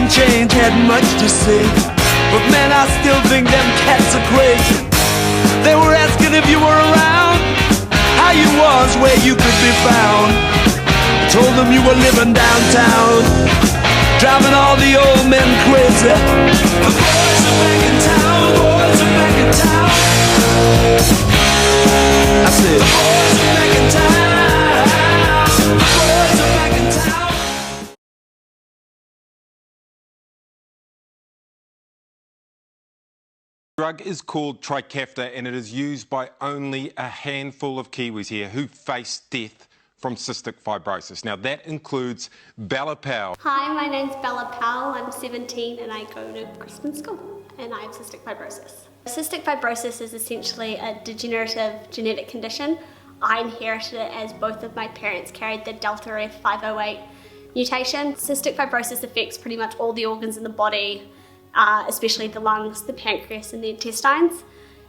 and change had much to say, but man, I still think them cats are crazy. They were asking if you were around, how you was, where you could be found. I told them you were living downtown, driving all the old men crazy. The boys are back in town, boys are back in town. I said, the boys are back in town, the boys are back in town. The drug is called Trikafta, and it is used by only a handful of Kiwis here who face death from cystic fibrosis. Now that includes Bella Powell. Hi, my name's Bella Powell. I'm 17 and I go to Crispin School and I have cystic fibrosis. Cystic fibrosis is essentially a degenerative genetic condition. I inherited it as both of my parents carried the Delta F508 mutation. Cystic fibrosis affects pretty much all the organs in the body, especially the lungs, the pancreas and the intestines.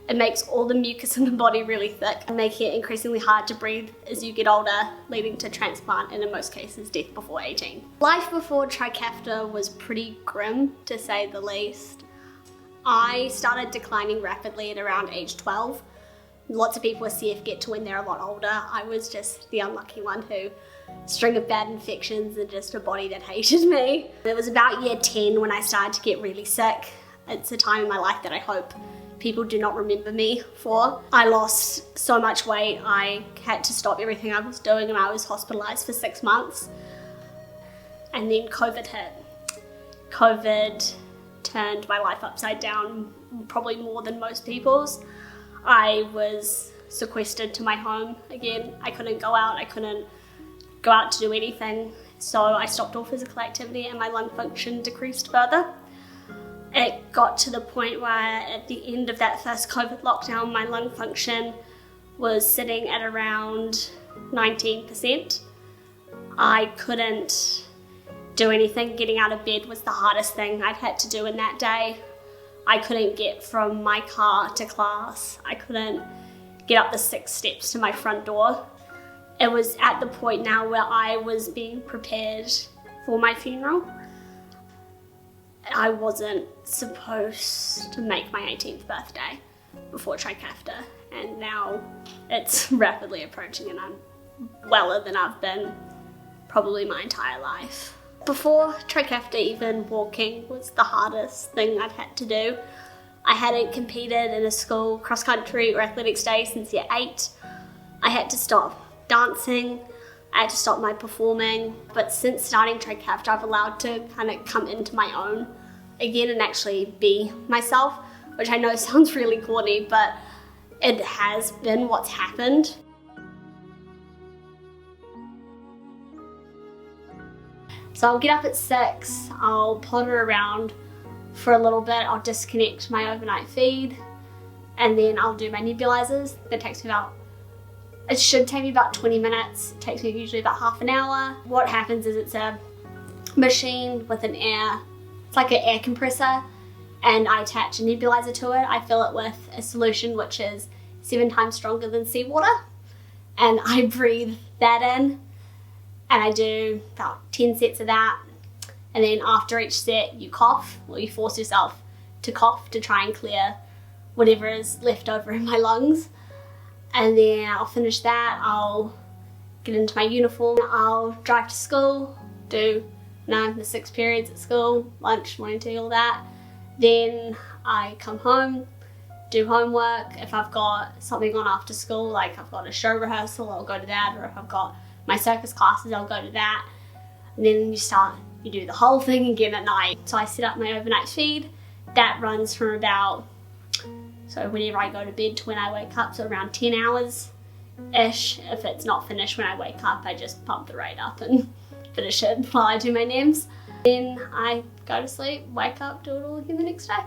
It makes all the mucus in the body really thick, making it increasingly hard to breathe as you get older, leading to transplant and in most cases death before 18. Life before Trikafta was pretty grim, to say the least. I started declining rapidly at around age 12. Lots of people with CF get to when they're a lot older. I was just the unlucky one who string of bad infections and just a body that hated me. It was about year 10 when I started to get really sick. It's a time in my life that I hope people do not remember me for. I lost so much weight, I had to stop everything I was doing and I was hospitalised for 6 months. And then COVID hit. COVID turned my life upside down, probably more than most people's. I was sequestered to my home again. I couldn't go out, I couldn't go out to do anything. So I stopped all physical activity and my lung function decreased further. It got to the point where at the end of that first COVID lockdown, my lung function was sitting at around 19%. I couldn't do anything. Getting out of bed was the hardest thing I'd had to do in that day. I couldn't get from my car to class. I couldn't get up the 6 steps to my front door. It was at the point now where I was being prepared for my funeral. I wasn't supposed to make my 18th birthday before Trikafta, and now it's rapidly approaching and I'm weller than I've been probably my entire life. Before Trikafta, even walking was the hardest thing I'd had to do. I hadn't competed in a school cross-country or athletics day since year 8. I had to stop dancing, I had to stop my performing, but since starting Trikafta, I've allowed to kind of come into my own again and actually be myself, which I know sounds really corny, but it has been what's happened. So I'll get up at 6, I'll potter around for a little bit, I'll disconnect my overnight feed, and then I'll do my nebulizers. That takes me it should take me about 20 minutes. It takes me usually about half an hour. What happens is it's a machine with it's like an air compressor, and I attach a nebulizer to it. I fill it with a solution which is 7 times stronger than seawater, and I breathe that in, and I do about 10 sets of that. And then after each set you cough, or you force yourself to cough to try and clear whatever is left over in my lungs. And then I'll finish that, I'll get into my uniform, I'll drive to school, do the 6 periods at school, lunch, morning tea, all that. Then I come home, do homework. If I've got something on after school, like I've got a show rehearsal, I'll go to that, or if I've got my circus classes, I'll go to that. And then you do the whole thing again at night. So I set up my overnight feed. That runs from about, so whenever I go to bed to when I wake up, so around 10 hours-ish. If it's not finished when I wake up, I just pump the rate up and finish it while I do my NEMS. Then I go to sleep, wake up, do it all again the next day.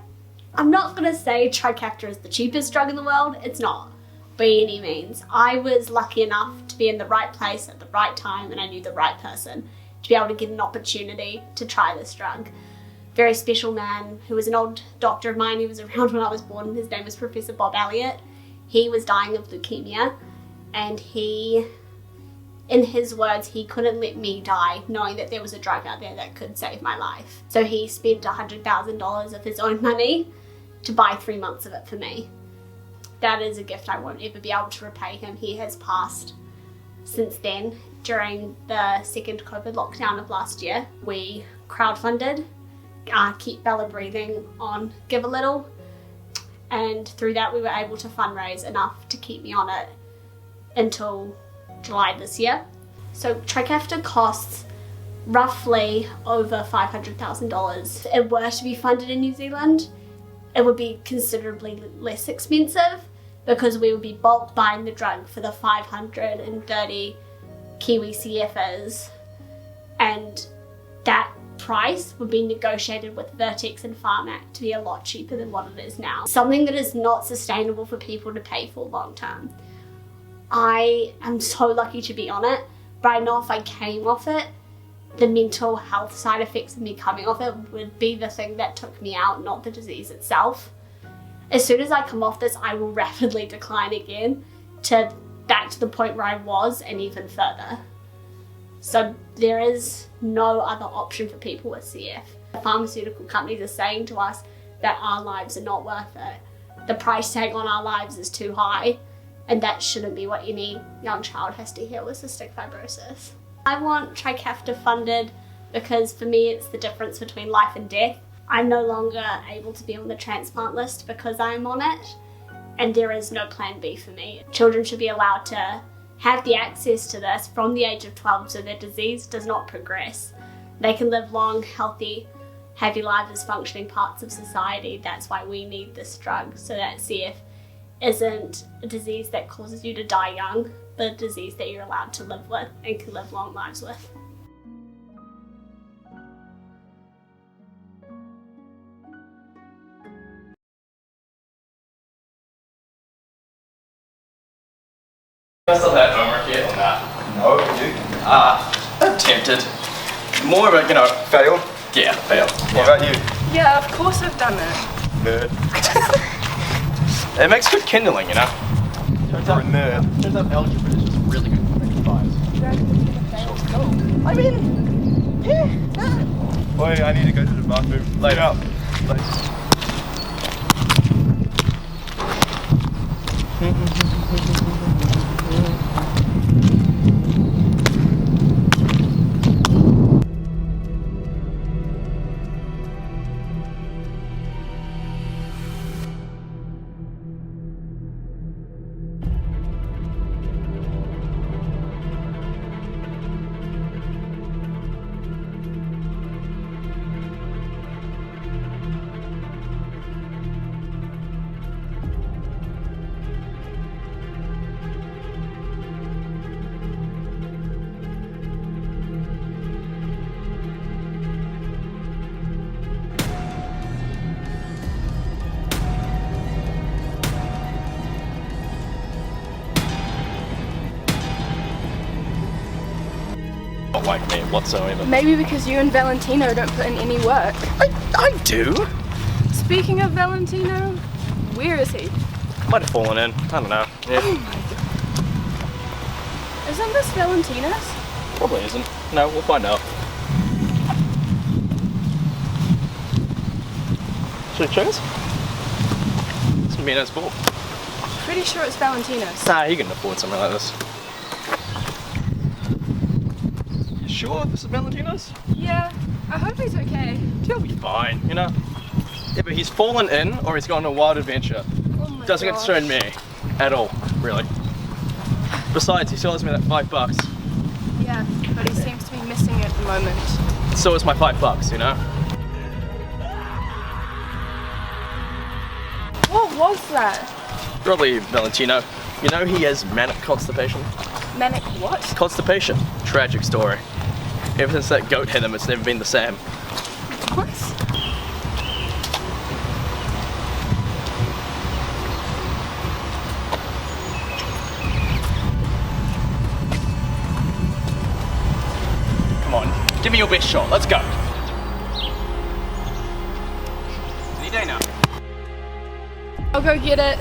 I'm not gonna say Trikafta is the cheapest drug in the world, it's not by any means. I was lucky enough to be in the right place at the right time, and I knew the right person to be able to get an opportunity to try this drug. Very special man who was an old doctor of mine. He was around when I was born. His name was Professor Bob Elliott. He was dying of leukemia, and he In his words, he couldn't let me die knowing that there was a drug out there that could save my life. So he spent $100,000 of his own money to buy 3 months of it for me. That is a gift I won't ever be able to repay him. He has passed since then. During the second COVID lockdown of last year, we crowdfunded, Keep Bella Breathing on Give a Little, and through that we were able to fundraise enough to keep me on it until July this year. So Trikafta costs roughly over $500,000. If it were to be funded in New Zealand, it would be considerably less expensive because we would be bulk buying the drug for the 530 Kiwi CFs, and that price would be negotiated with Vertex and Pharmac to be a lot cheaper than what it is now. Something that is not sustainable for people to pay for long term. I am so lucky to be on it, but I know if I came off it, the mental health side effects of me coming off it would be the thing that took me out, not the disease itself. As soon as I come off this, I will rapidly decline again back to the point where I was and even further. So there is no other option for people with CF. The pharmaceutical companies are saying to us that our lives are not worth it. The price tag on our lives is too high, and that shouldn't be what any young child has to hear with cystic fibrosis. I want Trikafta funded because for me it's the difference between life and death. I'm no longer able to be on the transplant list because I'm on it, and there is no plan B for me. Children should be allowed to have the access to this from the age of 12 so their disease does not progress. They can live long, healthy, happy lives as functioning parts of society. That's why we need this drug, so that CF isn't a disease that causes you to die young, but a disease that you're allowed to live with and can live long lives with. I still have homework yet or not? No, you? I'm tempted. More of a, Fail? yeah, fail. What about you? Yeah, of course I've done it. Nerd. It makes good kindling, You're a nerd. Turns out algebra is just really good for making pies. I mean, yeah. Wait, I need to go to the bathroom. Later. Up. Not like me whatsoever. Maybe because you and Valentino don't put in any work. I do. Speaking of Valentino, where is he? Might have fallen in. I don't know. Yeah. Oh my god. Isn't this Valentino's? Probably isn't. No, we'll find out. Should I check this? It's Mino's ball. Pretty sure it's Valentino's. Nah, he can afford something like this. You sure this is Valentino's? Yeah, I hope he's okay. He'll be fine, Yeah, but he's fallen in or he's gone on a wild adventure. Oh my Doesn't gosh. concern me at all, really. Besides, he still owes me that $5. Yeah, but he seems to be missing it at the moment. So is my $5, What was that? Probably Valentino. He has manic constipation. Manic what? Constipation. Tragic story. Ever since that goat hit him, it's never been the same. What? Come on, give me your best shot. Let's go. Any day now. I'll go get it.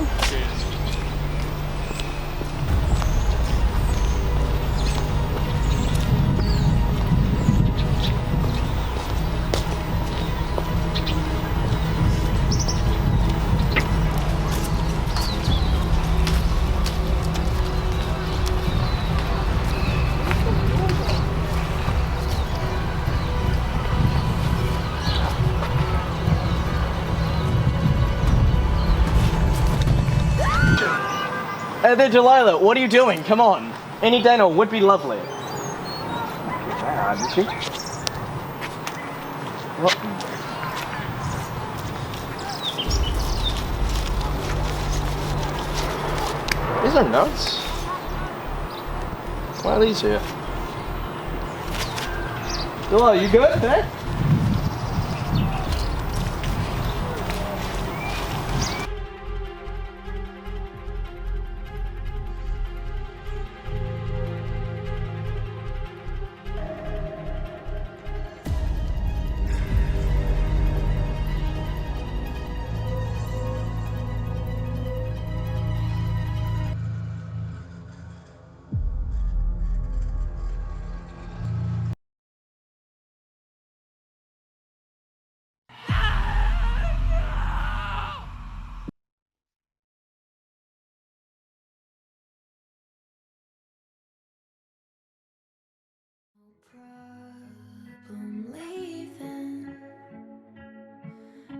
Hey there, Delilah, what are you doing? Come on. Any dinner would be lovely. Isn't she? What? These are notes. Why are these here? Delilah, you good? Hey? Problem leaving.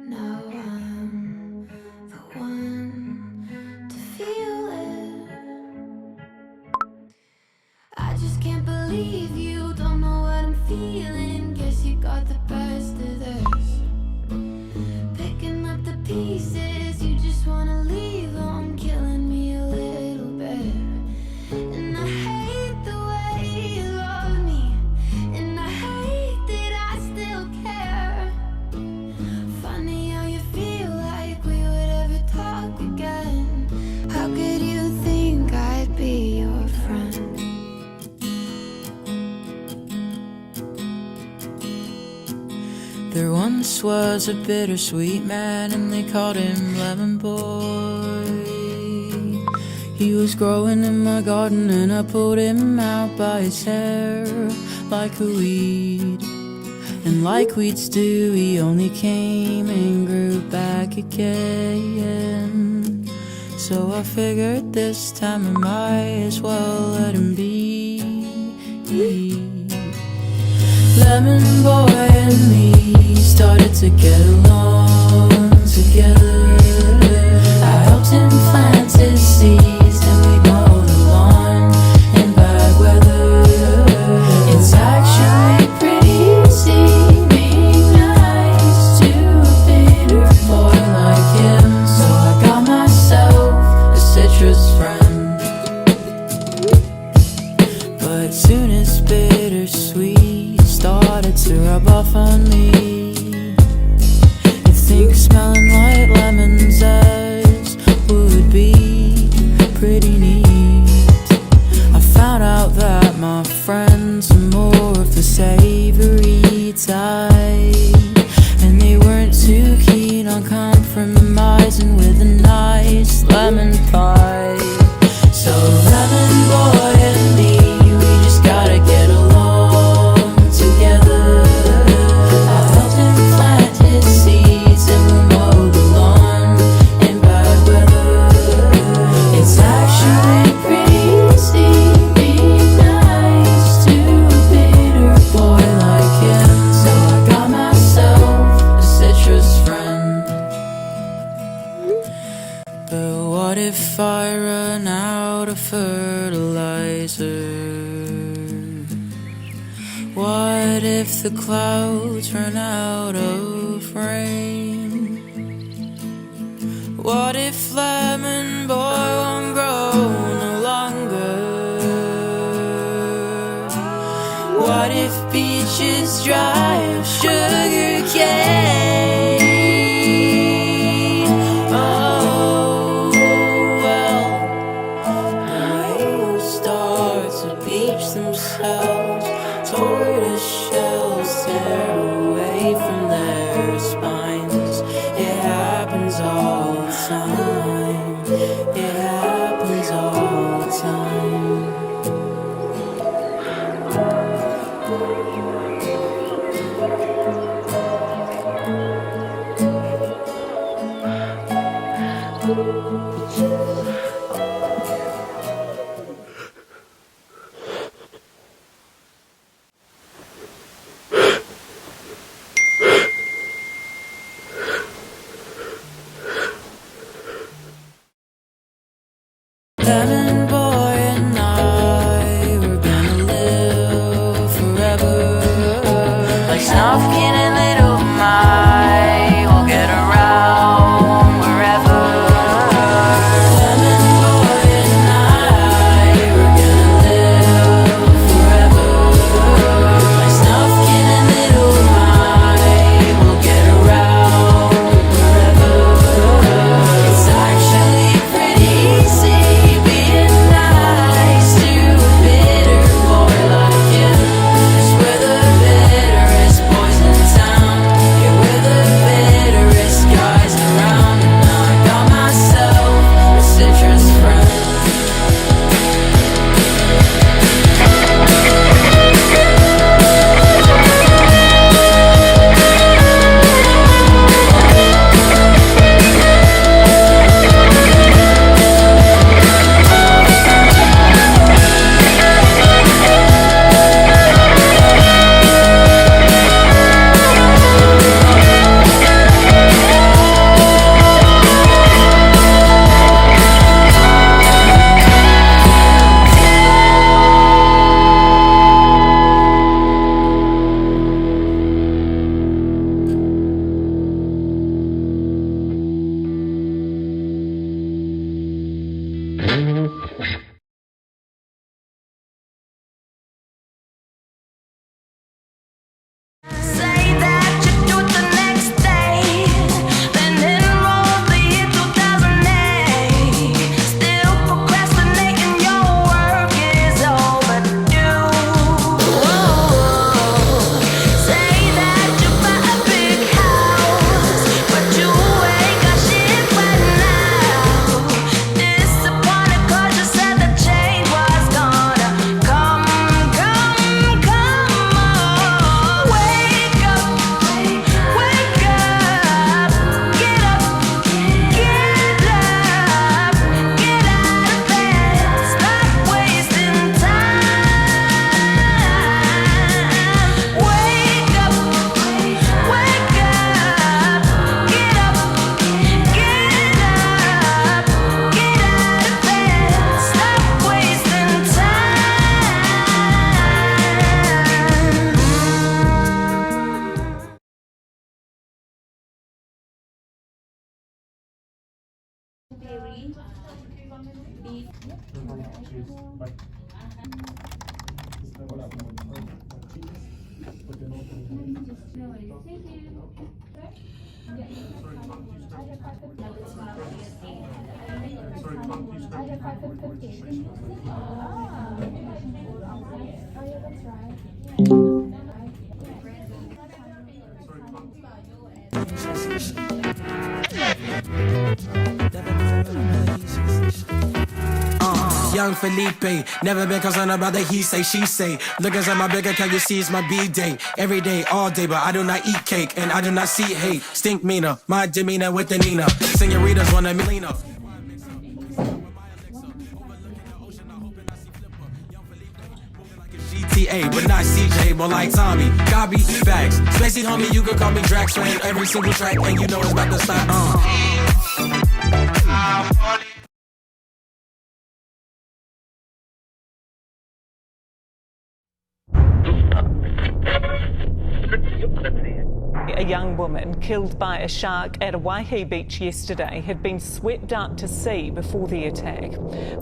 Now I'm the one to feel it. I just can't believe you don't know what I'm feeling. Guess you got the best of this. Picking up the pieces, you just wanna leave them, killing me a little bit. And I hate the way you love me, and I hate that I still care. Funny how you feel like we would ever talk again. How could you think I'd be your friend? There once was a bittersweet man, and they called him Lemon Boy. He was growing in my garden, and I pulled him out by his hair like a weed. And like weeds do, he only came and grew back again. So I figured this time I might as well let him be. Lemon Boy and me started to get along together. I helped him plant his seeds, and we mowed the lawn in bad weather. It's actually pretty easy being nice to a bitter boy like him. So I got myself a citrus friend. But soon as bittersweet started to rub off on me, you think smelling like lemon zest would be pretty neat. I found out that my friends are more of the savory type, and they weren't too keen on compromising with a nice lemon pie. So Lemon Boy and me, we just gotta get along together. I helped him plant his seeds, and we mowed the lawn in bad weather. It's actually pretty easy being nice to a bitter boy like him. So I got myself a citrus friend. But what if I run out of fertilizer? What if the clouds run out of rain? What if Lemon Boy won't grow no longer? What if beaches dry of sugar cane? Oh, well, the start to beach themselves. Tortoise shells tear away from their spines. It happens all the time. It happens all the time. Young Felipe, never been concerned about the he say, she say. Look inside my bank account, you see it's my B-day. Every day, all day, but I do not eat cake, and I do not see hate. Stink meaner, my demeanor with the Nina. Senoritas wanna me lean up. GTA, but not CJ, more like Tommy. Copy, facts. Spacey homie, you can call me Drax, man. Every single track, and you know it's about to start. A young woman killed by a shark at a Waihi beach yesterday had been swept out to sea before the attack.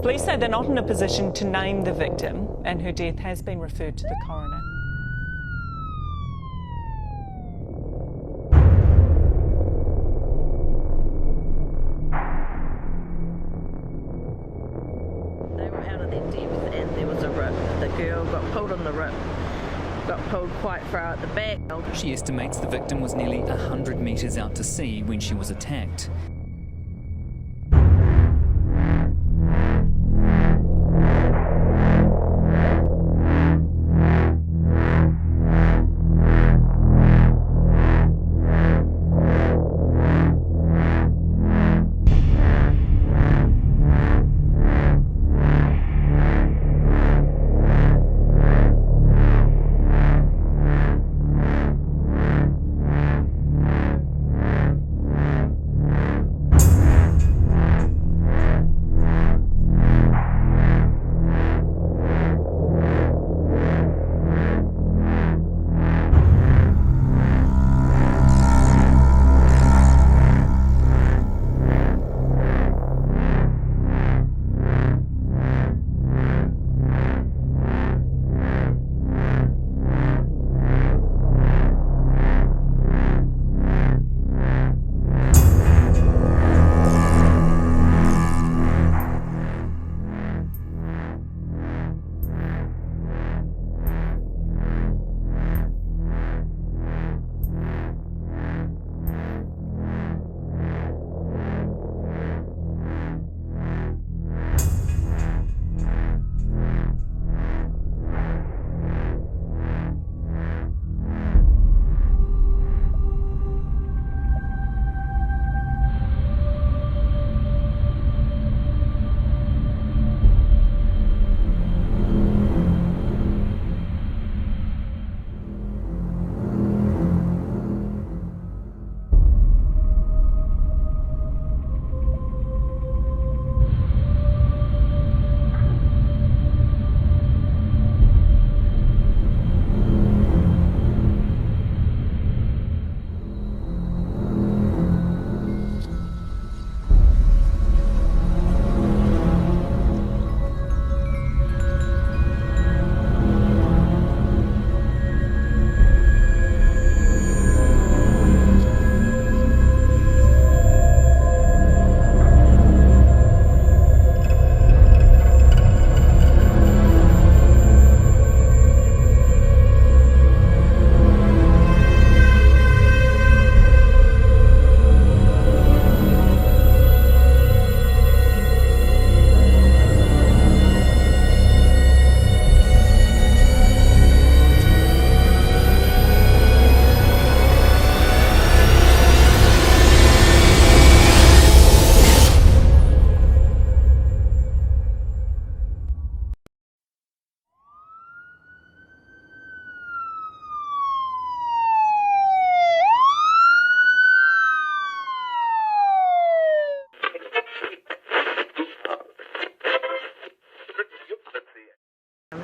Police say they're not in a position to name the victim, and her death has been referred to the coroner. They were out of their depth and there was a rip. The girl got pulled on the rip, got pulled quite far out the back. She estimates the victim was nearly 100 metres out to sea when she was attacked.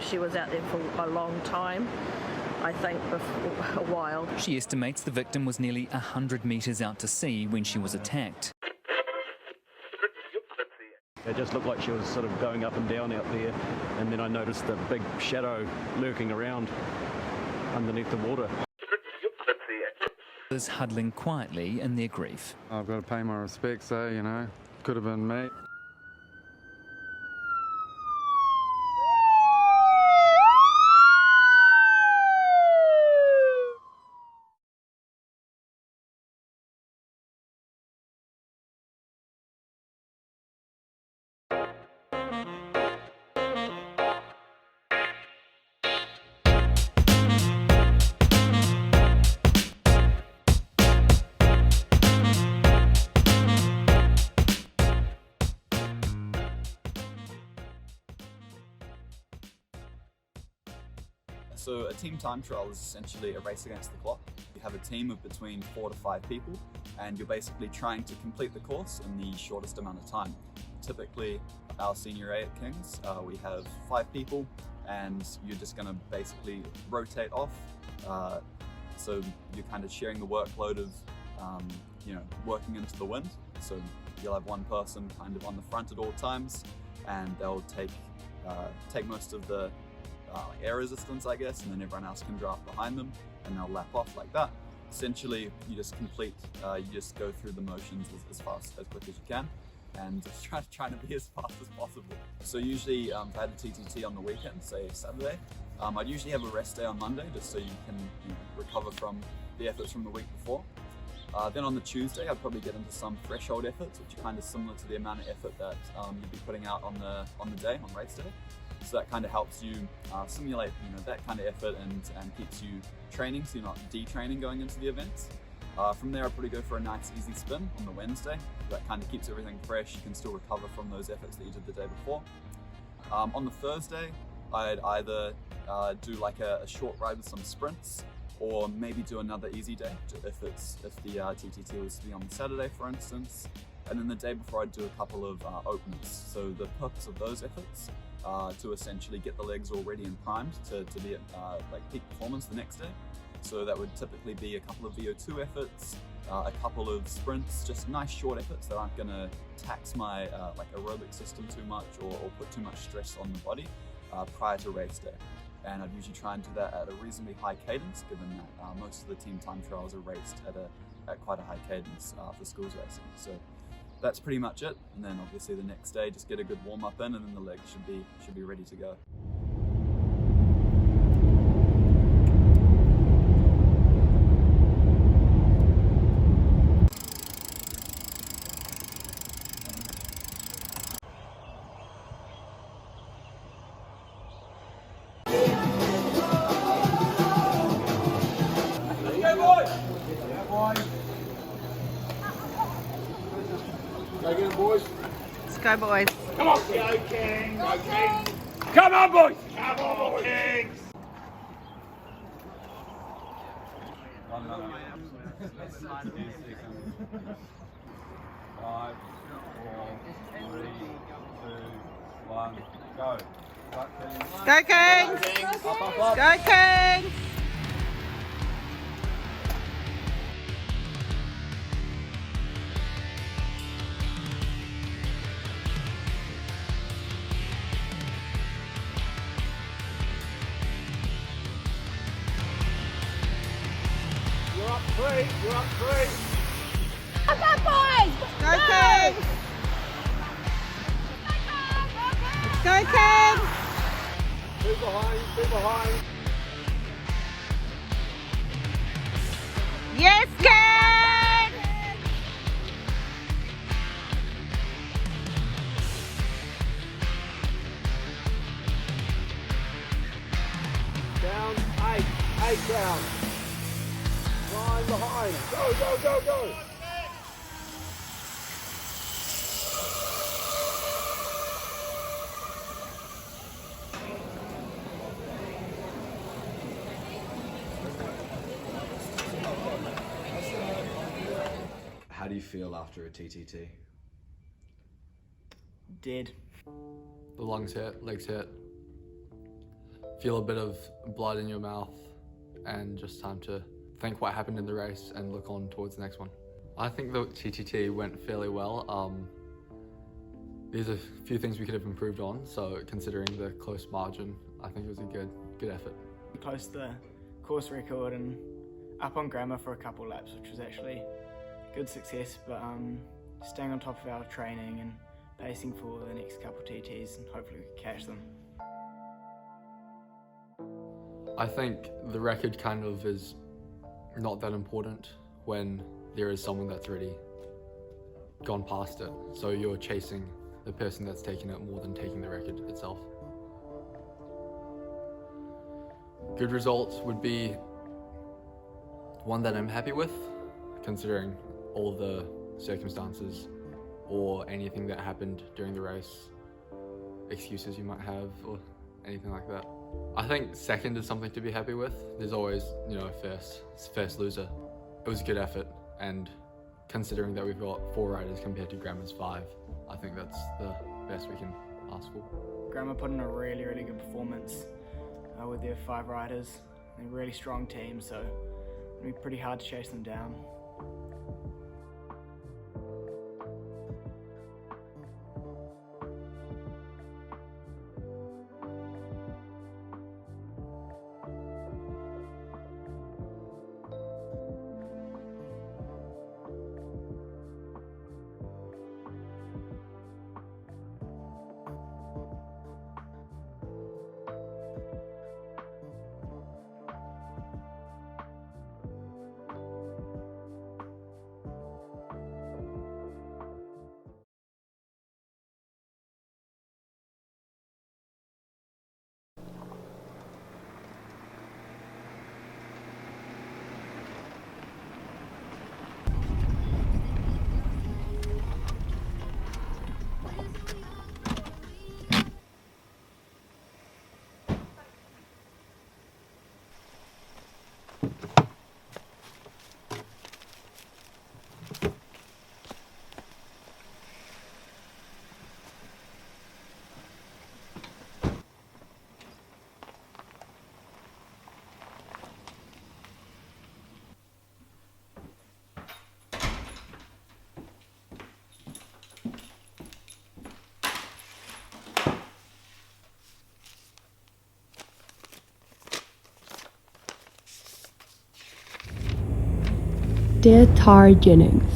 She was out there for a long time, I think, before a while. She estimates the victim was nearly 100 metres out to sea when she was attacked. It just looked like she was sort of going up and down out there, and then I noticed the big shadow lurking around underneath the water. Others huddling quietly in their grief. I've got to pay my respects, you know, could have been me. So a team time trial is essentially a race against the clock. You have a team of between 4 to 5 people, and you're basically trying to complete the course in the shortest amount of time. Typically, our senior A at King's, we have 5 people, and you're just going to basically rotate off. So you're kind of sharing the workload of, you know, working into the wind. So you'll have one person kind of on the front at all times, and they'll take most of the air resistance, I guess, and then everyone else can draft behind them, and they'll lap off like that. Essentially, you just you just go through the motions as quick as you can, and just trying to be as fast as possible. So usually, if I had a TTT on the weekend, say Saturday, I'd usually have a rest day on Monday, just so you can recover from the efforts from the week before. Then on the Tuesday, I'd probably get into some threshold efforts, which are kind of similar to the amount of effort that you'd be putting out on the day, on race day. So that kind of helps you simulate, that kind of effort and keeps you training, so you're not detraining going into the events. From there, I'll probably go for a nice easy spin on the Wednesday. That kind of keeps everything fresh. You can still recover from those efforts that you did the day before. On the Thursday, I'd either do like a short ride with some sprints, or maybe do another easy day if the TTT was to be on the Saturday, for instance. And then the day before, I'd do a couple of openers. So the purpose of those efforts to essentially get the legs all ready and primed to be at like peak performance the next day. So that would typically be a couple of VO2 efforts, a couple of sprints, just nice short efforts that aren't going to tax my like aerobic system too much or put too much stress on the body prior to race day. And I'd usually try and do that at a reasonably high cadence, given that most of the team time trials are raced at quite a high cadence for schools racing. So that's pretty much it. And then obviously the next day, just get a good warm up in, and then the legs should be ready to go. Go boys. Come on, Kings. Go Kings. Go Kings. Come on, boys. Come on, Kings. 5, 4, 3, 2, 1, go. Go Kings. Go Kings. You're up 3. Come on, boys! Go Kings! Go Kings! 2 behind, 2 behind. Yes, Kings! Down, 8 down. 9 behind. Go, go, go, go. How do you feel after a TTT? Dead. The lungs hurt, legs hurt. Feel a bit of blood in your mouth, and just time to think what happened in the race and look on towards the next one. I think the TTT went fairly well. There's a few things we could have improved on, so considering the close margin, I think it was a good effort. Close to the course record and up on grammar for a couple laps, which was actually good success, but staying on top of our training and pacing for the next couple TTs, and hopefully we can catch them. I think the record kind of is not that important when there is someone that's already gone past it, so you're chasing the person that's taken it more than taking the record itself. Good results would be one that I'm happy with, considering all the circumstances or anything that happened during the race, excuses you might have or anything like that. I think second is something to be happy with. There's always, first loser. It was a good effort, and considering that we've got 4 riders compared to Grammar's 5, I think that's the best we can ask for. Grammar put in a really, really good performance with their 5 riders. They're a really strong team, so it'll be pretty hard to chase them down. Dear Tara Jennings,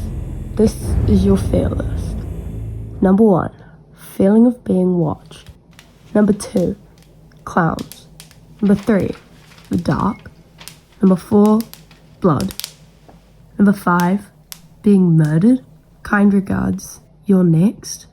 this is your fear list. Number 1, feeling of being watched. Number 2, clowns. Number 3, the dark. Number 4, blood. Number 5, being murdered. Kind regards, you're next.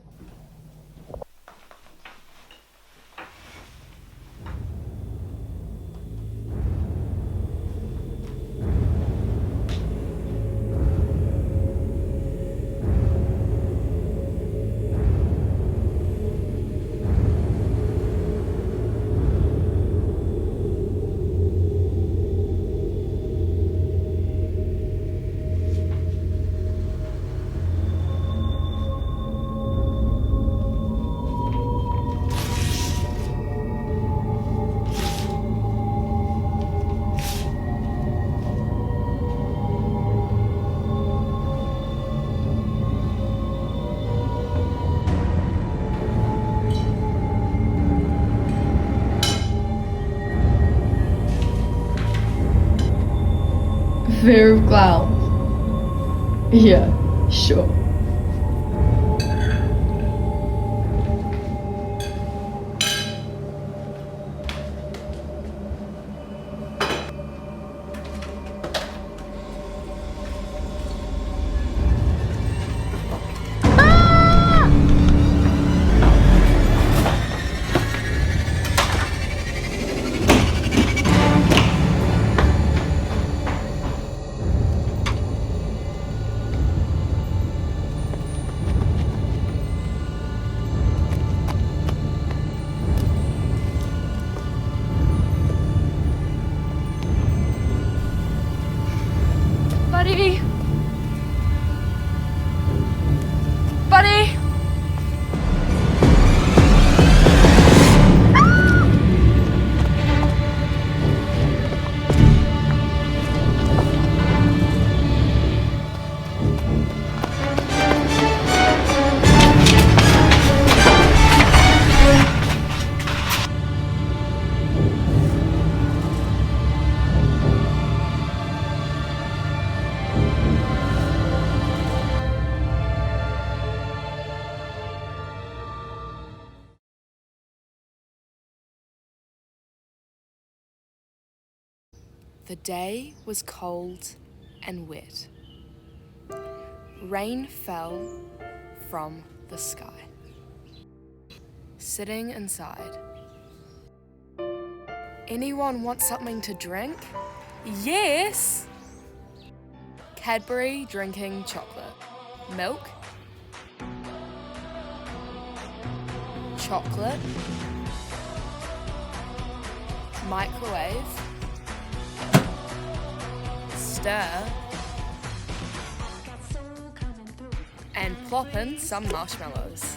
Fear of clowns. Yeah, sure. The day was cold and wet. Rain fell from the sky. Sitting inside. Anyone want something to drink? Yes! Cadbury drinking chocolate. Milk. Chocolate. Microwave. Stir. And plop in some marshmallows.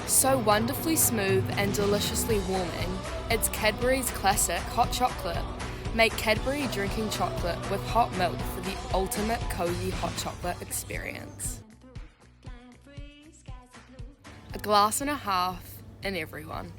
So wonderfully smooth and deliciously warming, it's Cadbury's classic hot chocolate. Make Cadbury drinking chocolate with hot milk for the ultimate cozy hot chocolate experience. A glass and a half in everyone.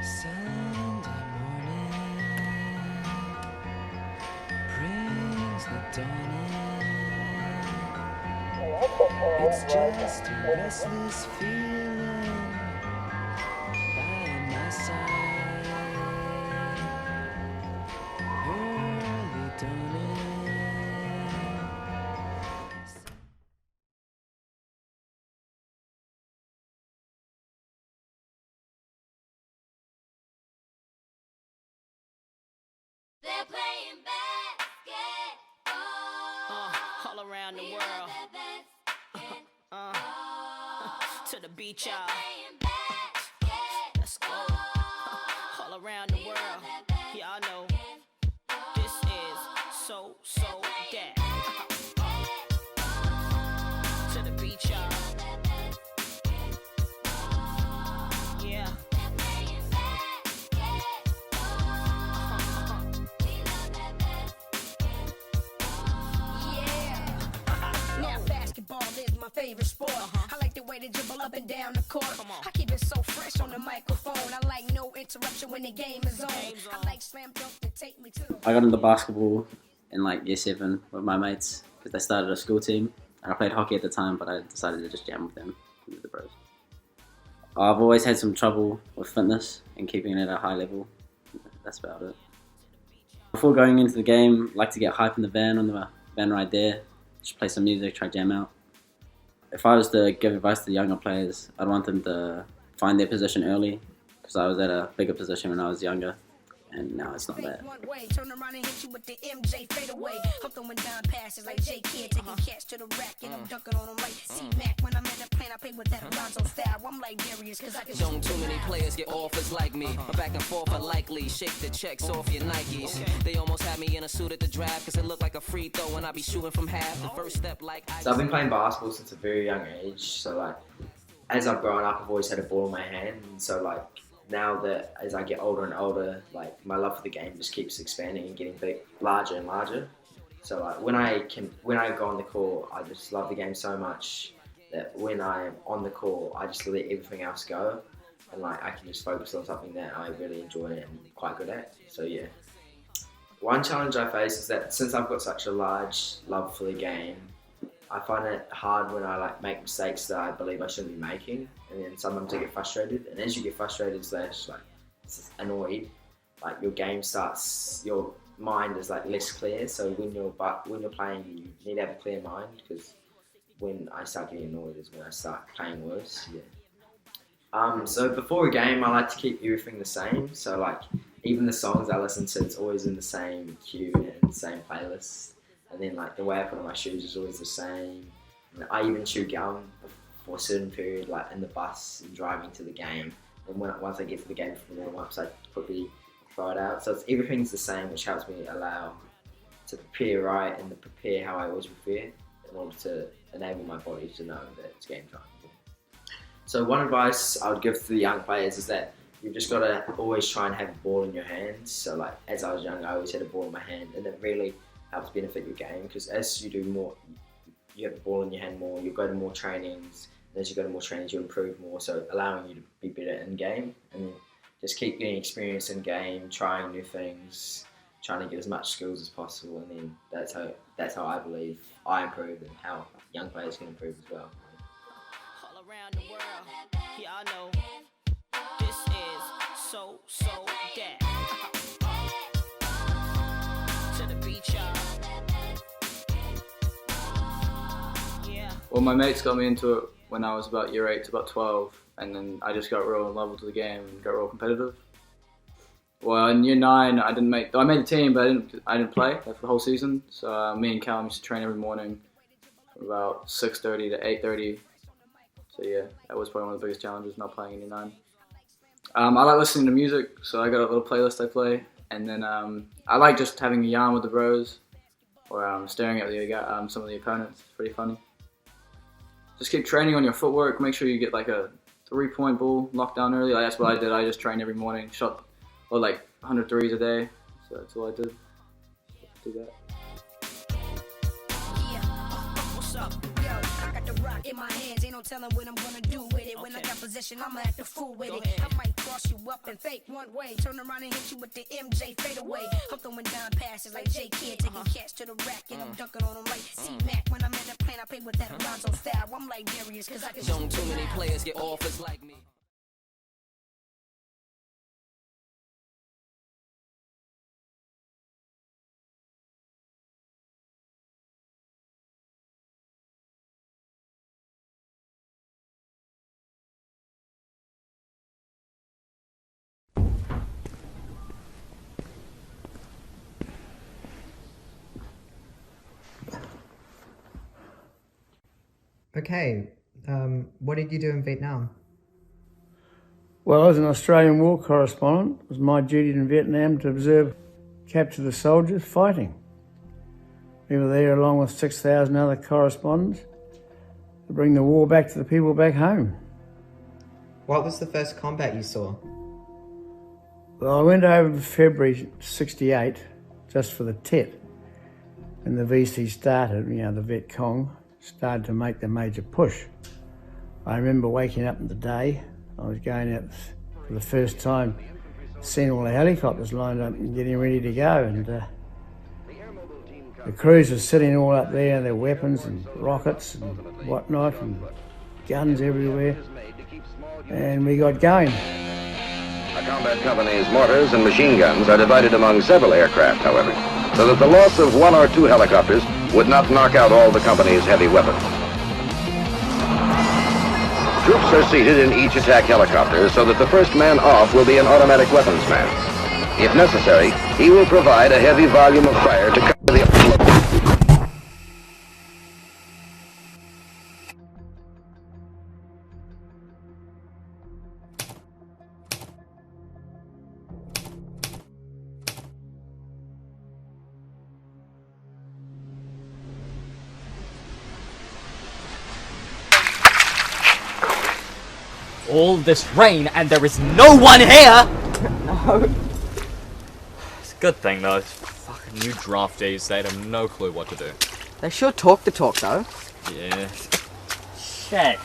Sunday morning brings the dawn in. It's just a restless feeling by my side. Early dawning. They're playing basketball. around the world. To the beach, y'all. Let's go. All around the world. Y'all know this is so that. To the beach, y'all. Yeah. Now basketball is my favorite sport. I like the way they dribble up and down the court. I keep it so fresh on the microphone. I like no interruption when the game is on. I like slam dunk to take me to the... I got into basketball in like year 7 with my mates because they started a school team. And I played hockey at the time, but I decided to just jam with them, with the bros. I've always had some trouble with fitness and keeping it at a high level. That's about it. Before going into the game, I like to get hype in the van on the van ride there. Just play some music, try jam out. If I was to give advice to the younger players, I'd want them to find their position early, because I was at a bigger position when I was younger, and now it's not bad. One way, turn around and hit you with the MJ fade away. I'm throwing down passes like J Kid, taking catch to the rack, and I'm dunking on them like C-Mac. When I'm in the plane, I play with that Alonzo style. I'm like Darius, cause I can... Don't too many players get offers like me. But back and forth are likely. Shake the checks off your Nikes. They almost had me in a suit at the draft, cause it looked like a free throw when I be shooting from half. The first step like... So I've been playing basketball since a very young age. So like, as I've grown up, I've always had a ball in my hand. And so like, now that as I get older and older, like my love for the game just keeps expanding and getting larger and larger. So like when I go on the court, I just love the game so much that when I'm on the court, I just let everything else go, and like I can just focus on something that I really enjoy and I'm quite good at. So yeah. One challenge I face is that since I've got such a large love for the game, I find it hard when I like make mistakes that I believe I shouldn't be making, and then sometimes I get frustrated. And as you get frustrated / like annoyed, like your game starts, your mind is like less clear. So when you're playing, you need to have a clear mind, because when I start getting annoyed is when I start playing worse. Yeah. So before a game, I like to keep everything the same. So like even the songs I listen to, it's always in the same queue and the same playlist. And then like the way I put on my shoes is always the same. And I even chew gum for a certain period, like in the bus and driving to the game. And once I get to the game for the warm-ups, I quickly throw it out. So everything's the same, which helps me allow to prepare right and to prepare how I always prepare in order to enable my body to know that it's game time. So one advice I would give to the young players is that you've just got to always try and have the ball in your hands. So like as I was young, I always had a ball in my hand, and it really helps benefit your game, because as you do more, you have the ball in your hand more, you go to more trainings, and as you go to more trainings you improve more, so allowing you to be better in game, and then just keep getting experience in game, trying new things, trying to get as much skills as possible, and then that's how I believe I improve and how young players can improve as well. All around the world, y'all know this is so that. To the beach, y'all. Well, my mates got me into it when I was about year 8 to about 12, and then I just got real in love with the game and got real competitive. Well, in year 9, I made the team, but I didn't play for the whole season. So me and Callum used to train every morning from about 6:30 to 8:30. So yeah, that was probably one of the biggest challenges, not playing in year 9. I like listening to music, so I got a little playlist I play, and then I like just having a yarn with the bros, or staring at some of the opponents. It's pretty funny. Just keep training on your footwork. Make sure you get like a 3-point ball knocked down early. Like, that's what I did. I just trained every morning, shot like 100 threes a day. So that's all I did. Do that. In my hands, ain't no telling what I'm gonna do with it. When I got possession, I'ma act a fool with it. I might cross you up and fake one way, turn around and hit you with the MJ fade away. I'm throwing down passes like J Kid, taking catch to the rack, and I'm dunking on them like C-Mac. When I'm in the plane, I play with that Alonzo style. I'm like Darius, cause I can... Don't too many players get offers like me. Okay, what did you do in Vietnam? Well, I was an Australian war correspondent. It was my duty in Vietnam to observe capture the soldiers fighting. We were there along with 6,000 other correspondents to bring the war back to the people back home. What was the first combat you saw? Well, I went over in February '68 just for the Tet. When the VC started, the Viet Cong started to make the major push. I remember waking up in the day. I was going out for the first time, seeing all the helicopters lined up and getting ready to go. And the crews were sitting all up there, their weapons and rockets and whatnot, and guns everywhere. And we got going. A combat company's mortars and machine guns are divided among several aircraft, however, so that the loss of 1 or 2 helicopters would not knock out all the company's heavy weapons. Troops are seated in each attack helicopter so that the first man off will be an automatic weapons man. If necessary, he will provide a heavy volume of fire to cover the... All this rain and there is no one here! No. It's a good thing though. Fucking new draftees, they have no clue what to do. They sure talk the talk though. Yeah. Shit.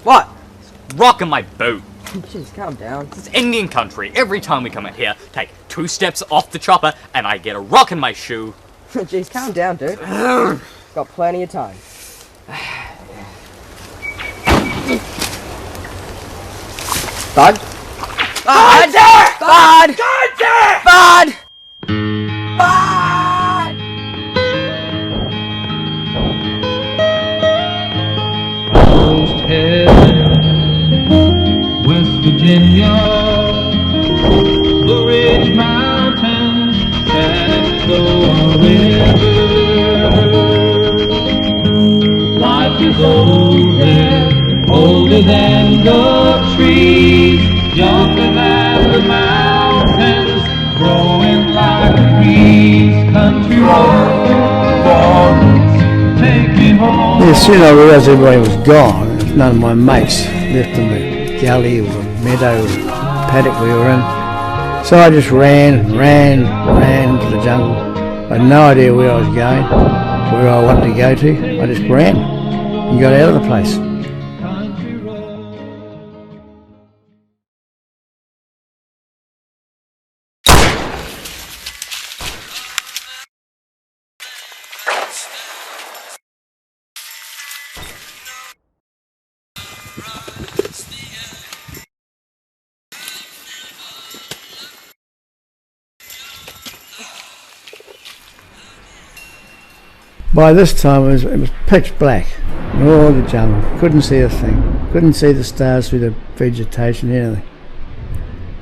What? It's rocking my boot. Jeez, calm down. It's Indian country. Every time we come out here, take 2 steps off the chopper and I get a rock in my shoe. Jeez, calm down, dude. Got plenty of time. Bud? Bud! Bud! Bud! Bud! Almost heaven, West Virginia, Blue Ridge Mountains, Shenandoah River. Life is older than the trees, younger than the mountains, growing like a breeze. Country roads, take me home. Yeah, soon I realised everybody was gone. There was none of my mates left in the gully or the meadow or the paddock we were in. So I just ran into the jungle. I had no idea where I was going, where I wanted to go to. I just ran and got out of the place. By this time it was pitch black in all the jungle. Couldn't see a thing. Couldn't see the stars through the vegetation, anything.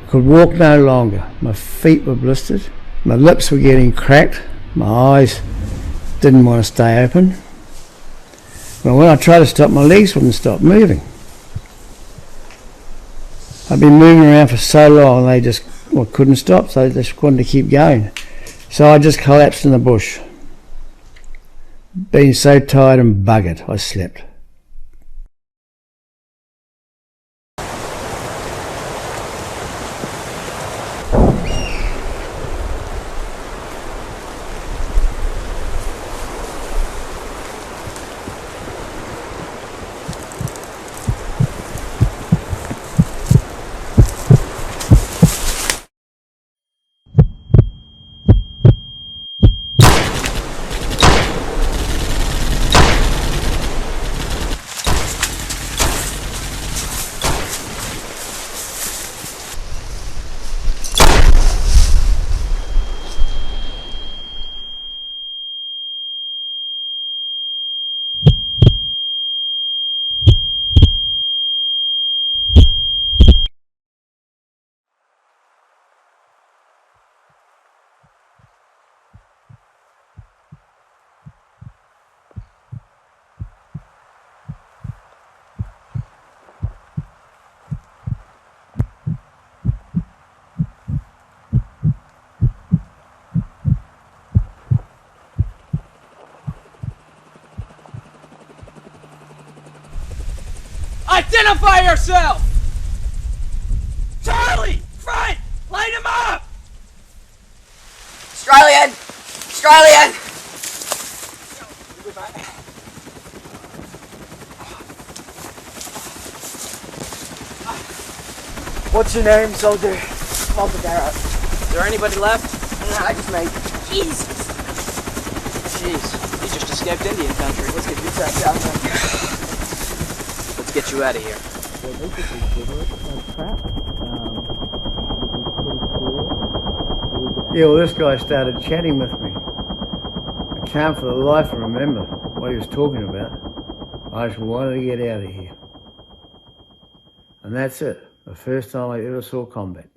Could walk no longer. My feet were blistered. My lips were getting cracked. My eyes didn't want to stay open. But when I tried to stop, my legs wouldn't stop moving. I'd been moving around for so long they just couldn't stop, so they just wanted to keep going. So I just collapsed in the bush. Being so tired and buggered, I slept. Identify yourself! Charlie! Front! Light him up! Australian! Australian! What's your name, soldier? Montedero. Is there anybody left? I just made. Jesus! Jeez, you just escaped Indian country. Let's get you tracked down there. Let's get you out of here. Yeah, well, this guy started chatting with me. I can't for the life of remember what he was talking about. I just wanted to get out of here. And that's it. The first time I ever saw combat.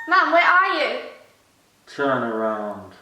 Mum, where are you? Turn around.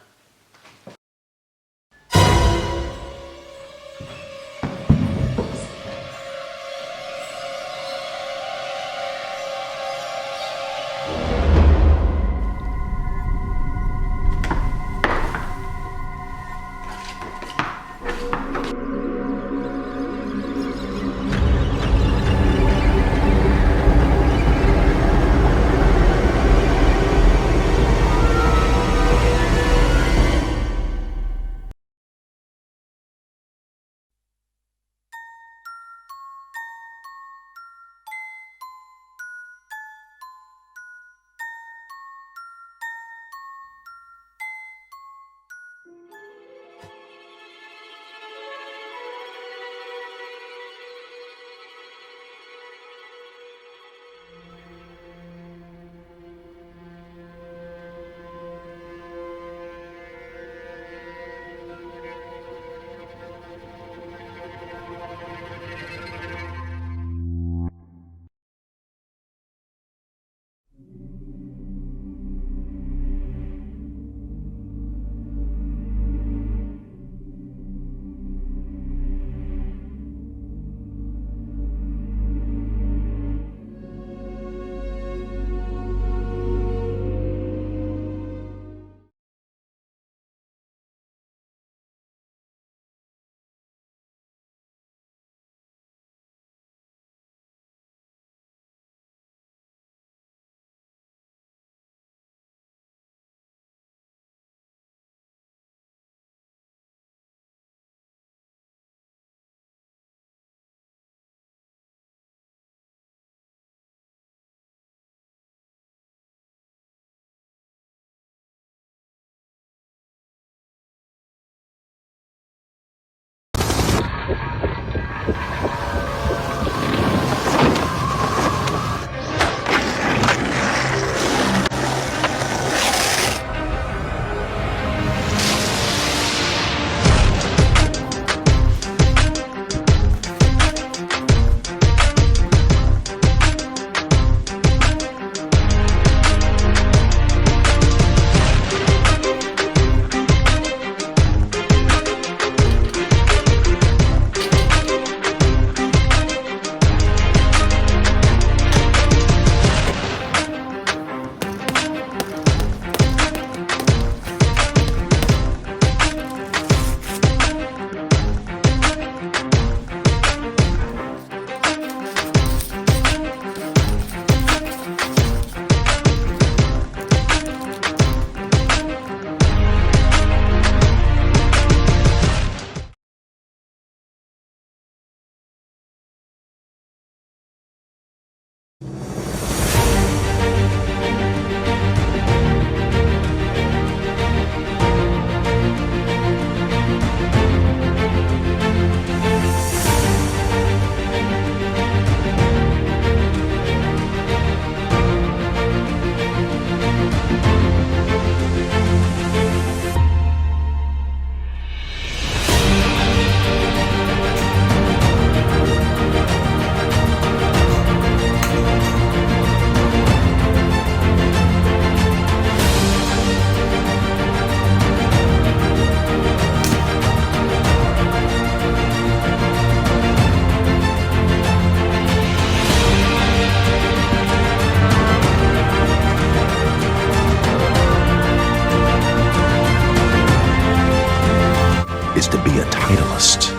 be a titleist.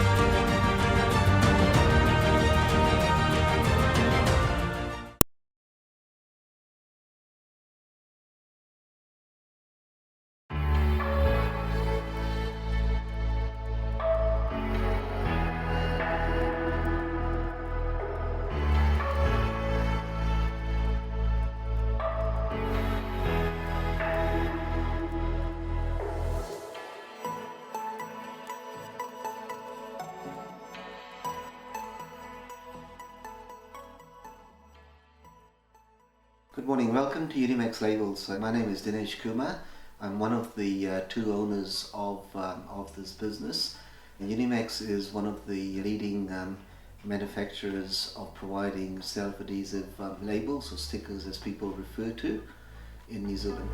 Good morning, welcome to Unimax Labels. My name is Dinesh Kumar. I'm one of the two owners of this business. And Unimax is one of the leading manufacturers of providing self-adhesive labels, or stickers as people refer to, in New Zealand.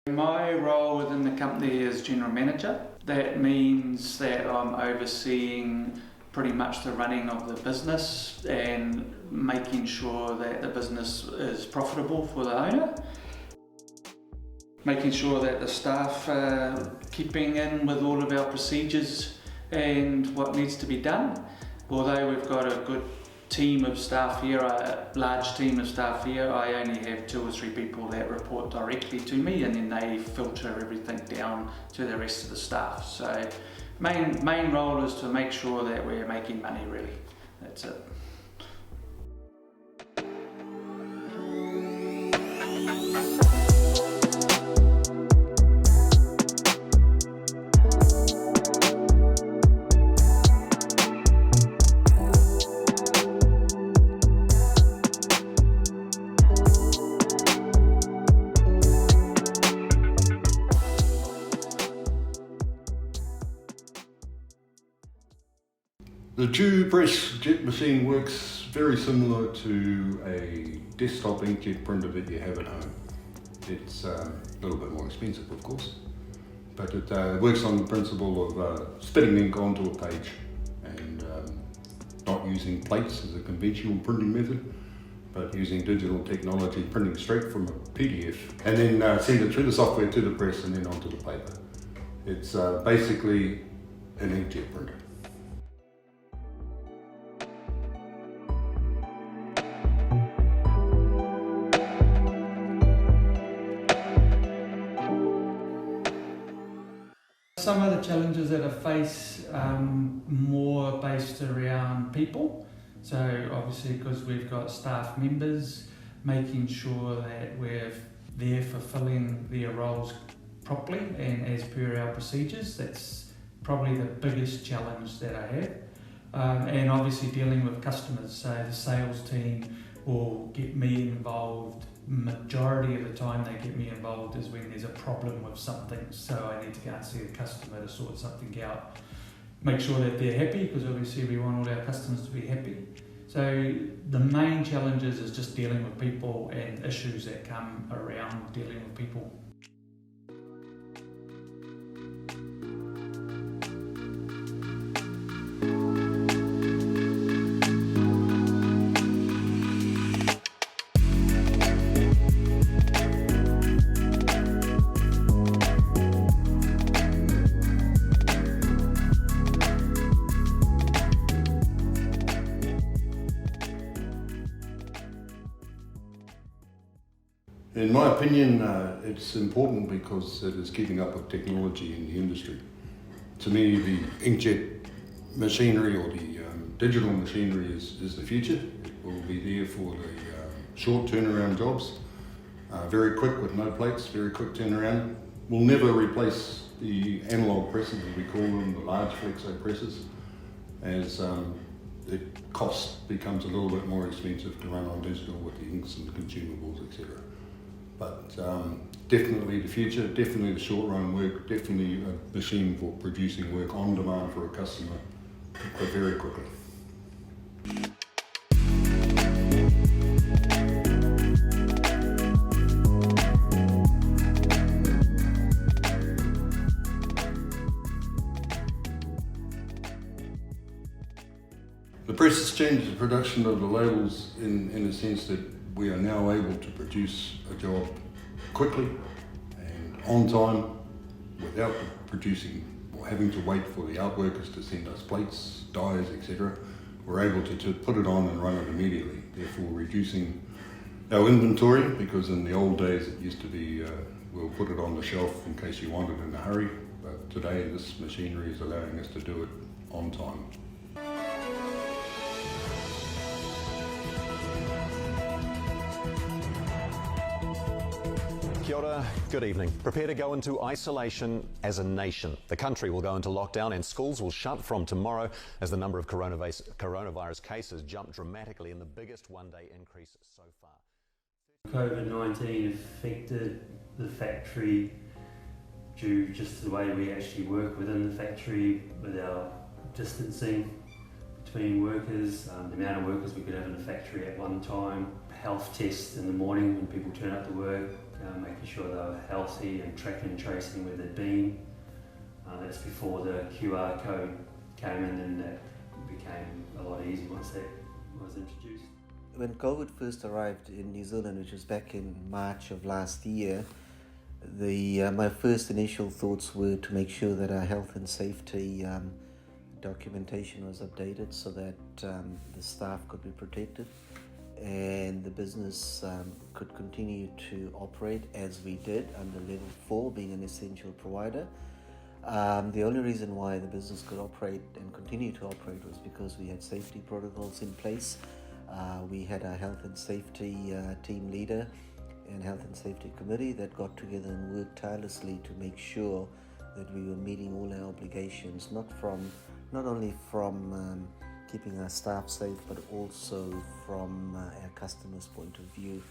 My role within the company is General Manager. That means that I'm overseeing pretty much the running of the business and making sure that the business is profitable for the owner. Making sure that the staff are keeping in with all of our procedures and what needs to be done. Although we've got a good team of staff here, a large team of staff here, I only have 2 or 3 people that report directly to me, and then they filter everything down to the rest of the staff. So main role is to make sure that we're making money, really. That's it. The tube press jet machine works very similar to a desktop inkjet printer that you have at home. It's a little bit more expensive, of course, but it works on the principle of spitting ink onto a page and not using plates as a conventional printing method, but using digital technology, printing straight from a PDF, and then send it through the software to the press and then onto the paper. It's basically an inkjet printer. Some of the challenges that I face more based around people. So obviously, because we've got staff members, making sure that we're there fulfilling their roles properly and as per our procedures. That's probably the biggest challenge that I have. And obviously dealing with customers. So the sales team will get me involved. Majority of the time they get me involved is when there's a problem with something, so I need to go and see the customer to sort something out, make sure that they're happy, because obviously we want all our customers to be happy. So the main challenges is just dealing with people and issues that come around dealing with people. In my opinion, it's important because it is keeping up with technology in the industry. To me, the inkjet machinery or the digital machinery is the future. It will be there for the short turnaround jobs, very quick with no plates, very quick turnaround. Will never replace the analog presses, as we call them, the large flexo presses, as the cost becomes a little bit more expensive to run on digital with the inks and the consumables, etc. But definitely the future, definitely the short run work, definitely a machine for producing work on demand for a customer, but very quickly. The process changes the production of the labels in the sense that we are now able to produce a job quickly and on time without producing or having to wait for the outworkers to send us plates, dies, etc. We're able to put it on and run it immediately, therefore reducing our inventory, because in the old days it used to be we'll put it on the shelf in case you want it in a hurry, but today this machinery is allowing us to do it on time. Kia ora, good evening. Prepare to go into isolation as a nation. The country will go into lockdown and schools will shut from tomorrow as the number of coronavirus cases jump dramatically in the biggest one-day increase so far. COVID-19 affected the factory due just to the way we actually work within the factory with our distancing between workers, the amount of workers we could have in the factory at one time, health tests in the morning when people turn up to work, making sure they were healthy and tracking and tracing where they'd been. That's before the QR code came in, and that became a lot easier once that was introduced. When COVID first arrived in New Zealand, which was back in March of last year, my first initial thoughts were to make sure that our health and safety documentation was updated so that the staff could be protected and the business could continue to operate as we did under level 4, being an essential provider. The only reason why the business could operate and continue to operate was because we had safety protocols in place. We had our health and safety team leader and health and safety committee that got together and worked tirelessly to make sure that we were meeting all our obligations, not only from keeping our staff safe, but also from our customers' point of view.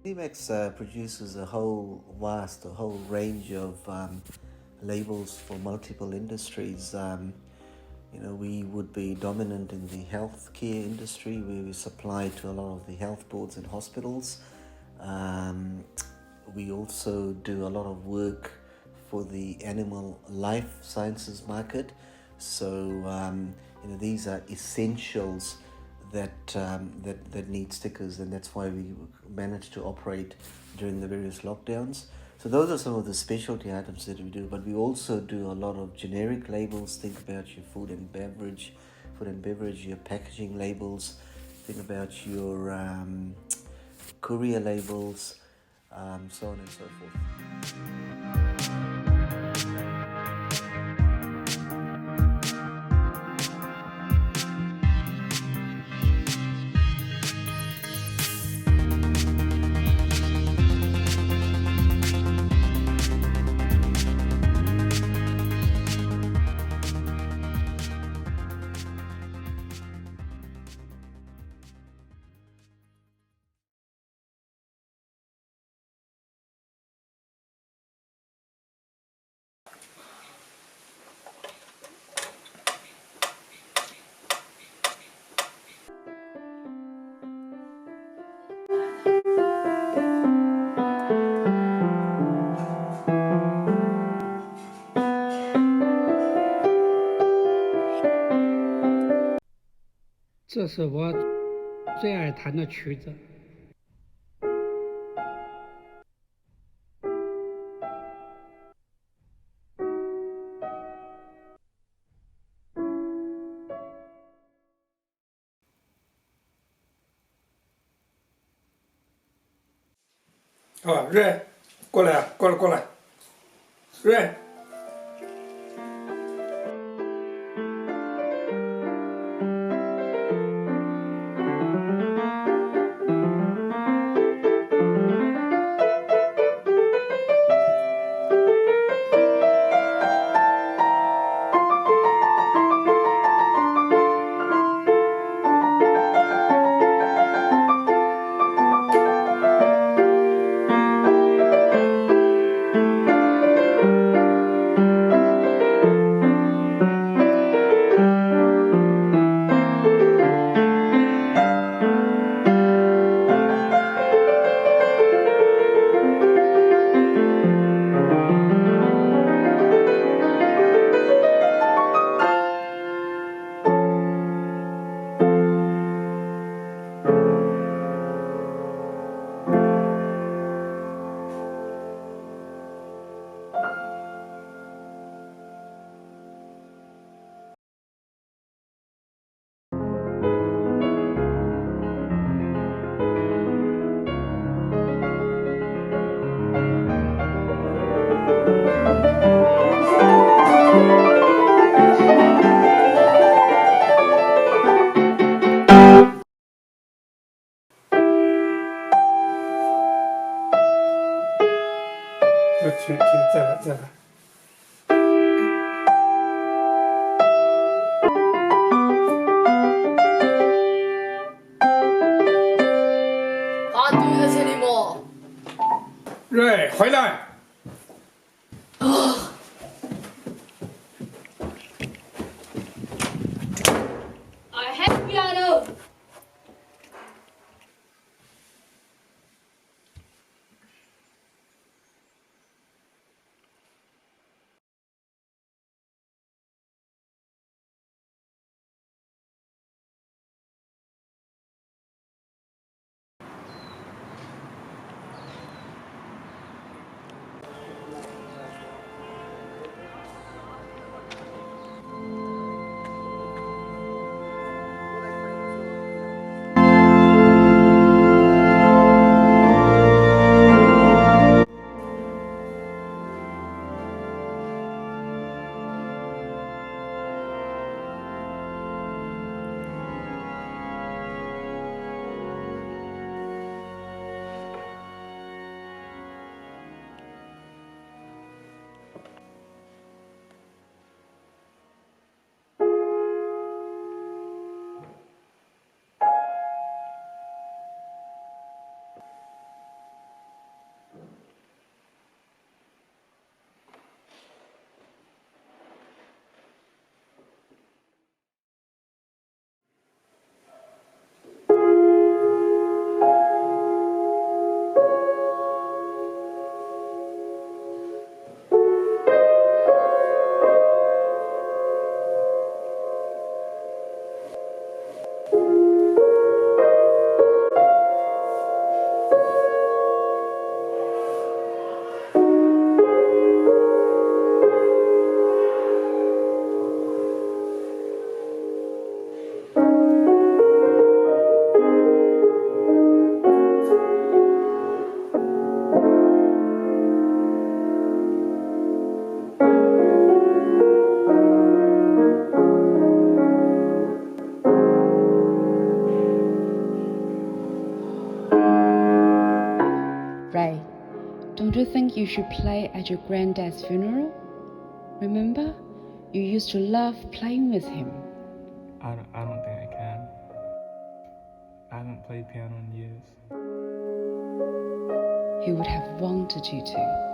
Thematic produces a whole range of labels for multiple industries. We would be dominant in the healthcare industry, where we supply to a lot of the health boards and hospitals. We also do a lot of work for the animal life sciences market. So these are essentials that need stickers, and that's why we managed to operate during the various lockdowns. So those are some of the specialty items that we do, but we also do a lot of generic labels. Think about your food and beverage, your packaging labels. Think about your courier labels, so on and so forth.这是我最爱弹的曲子。瑞，过来，过来，瑞。再来再来。Can't do this anymore. Ray，回来。I hate piano. Ray, don't you think you should play at your granddad's funeral? Remember, you used to love playing with him. I don't think I can. I haven't played piano in years. He would have wanted you to.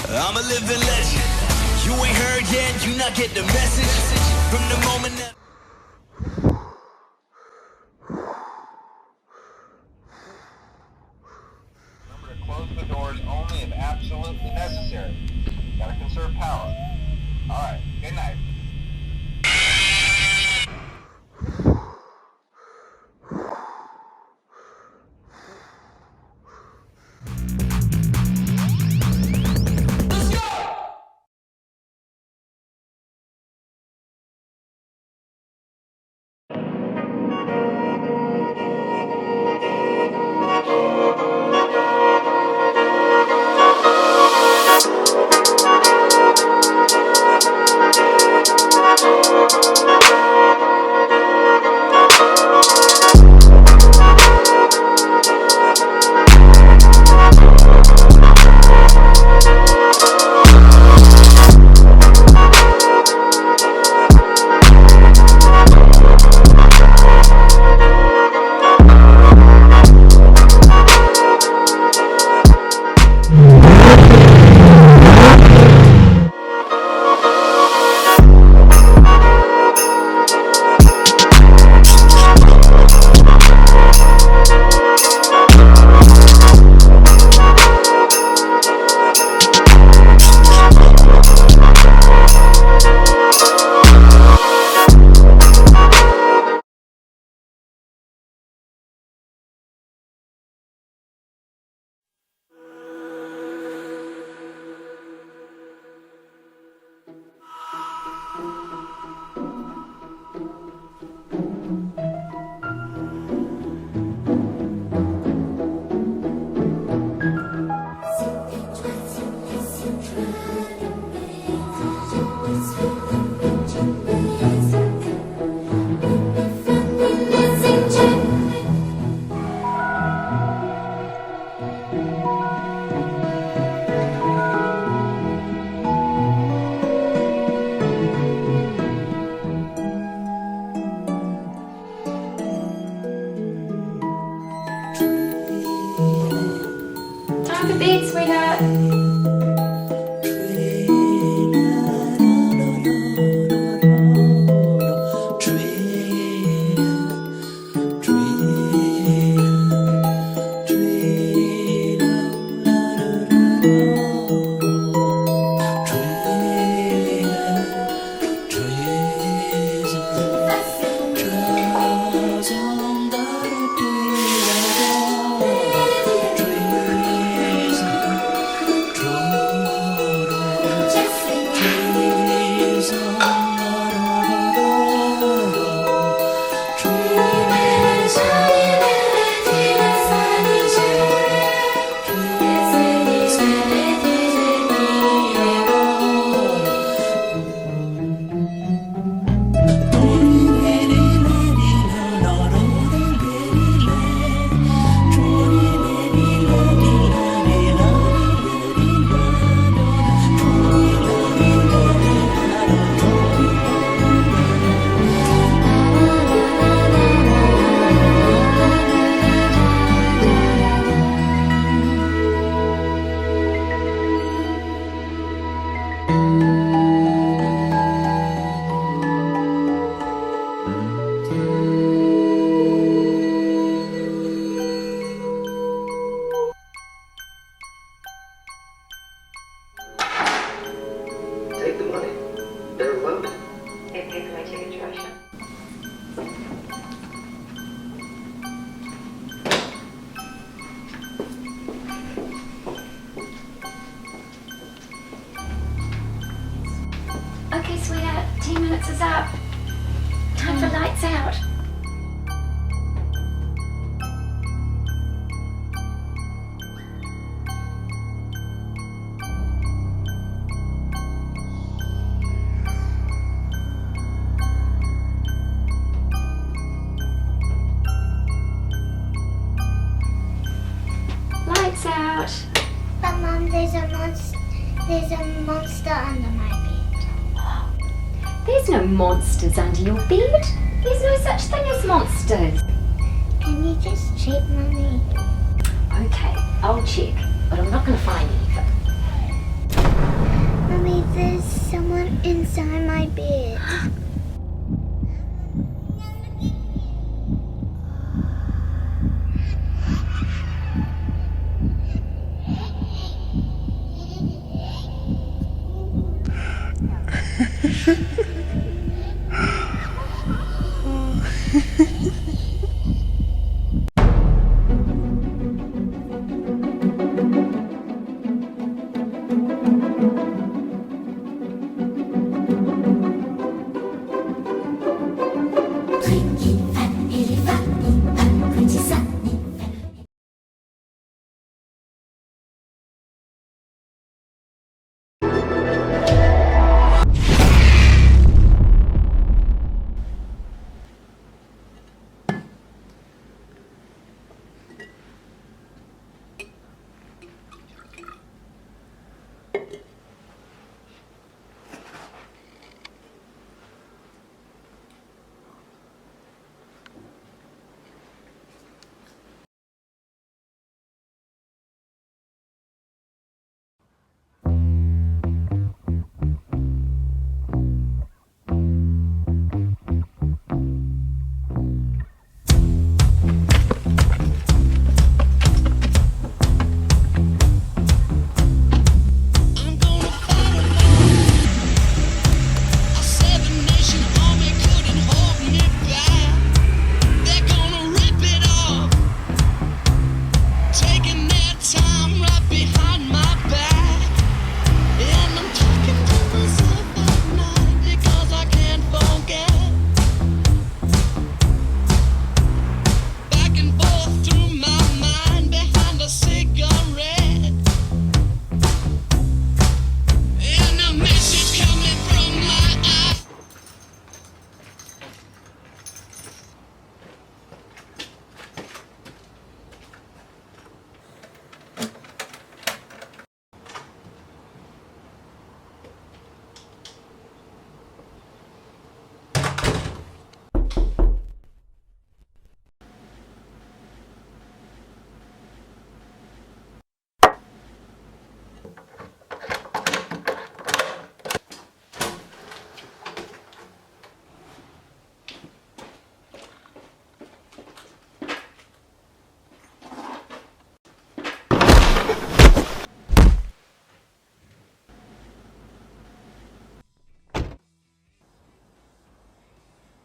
I'm a living legend. You ain't heard yet, you not get the message. From the moment that Remember to close the doors only if absolutely necessary. Gotta conserve power. Alright, good night. Time for bed, sweetheart. about? But Mum, there's a monster under my bed. There's no monsters under your bed. There's no such thing as monsters. Can you just check, Mummy? Okay, I'll check, but I'm not going to find anything. Mummy, there's someone inside my bed.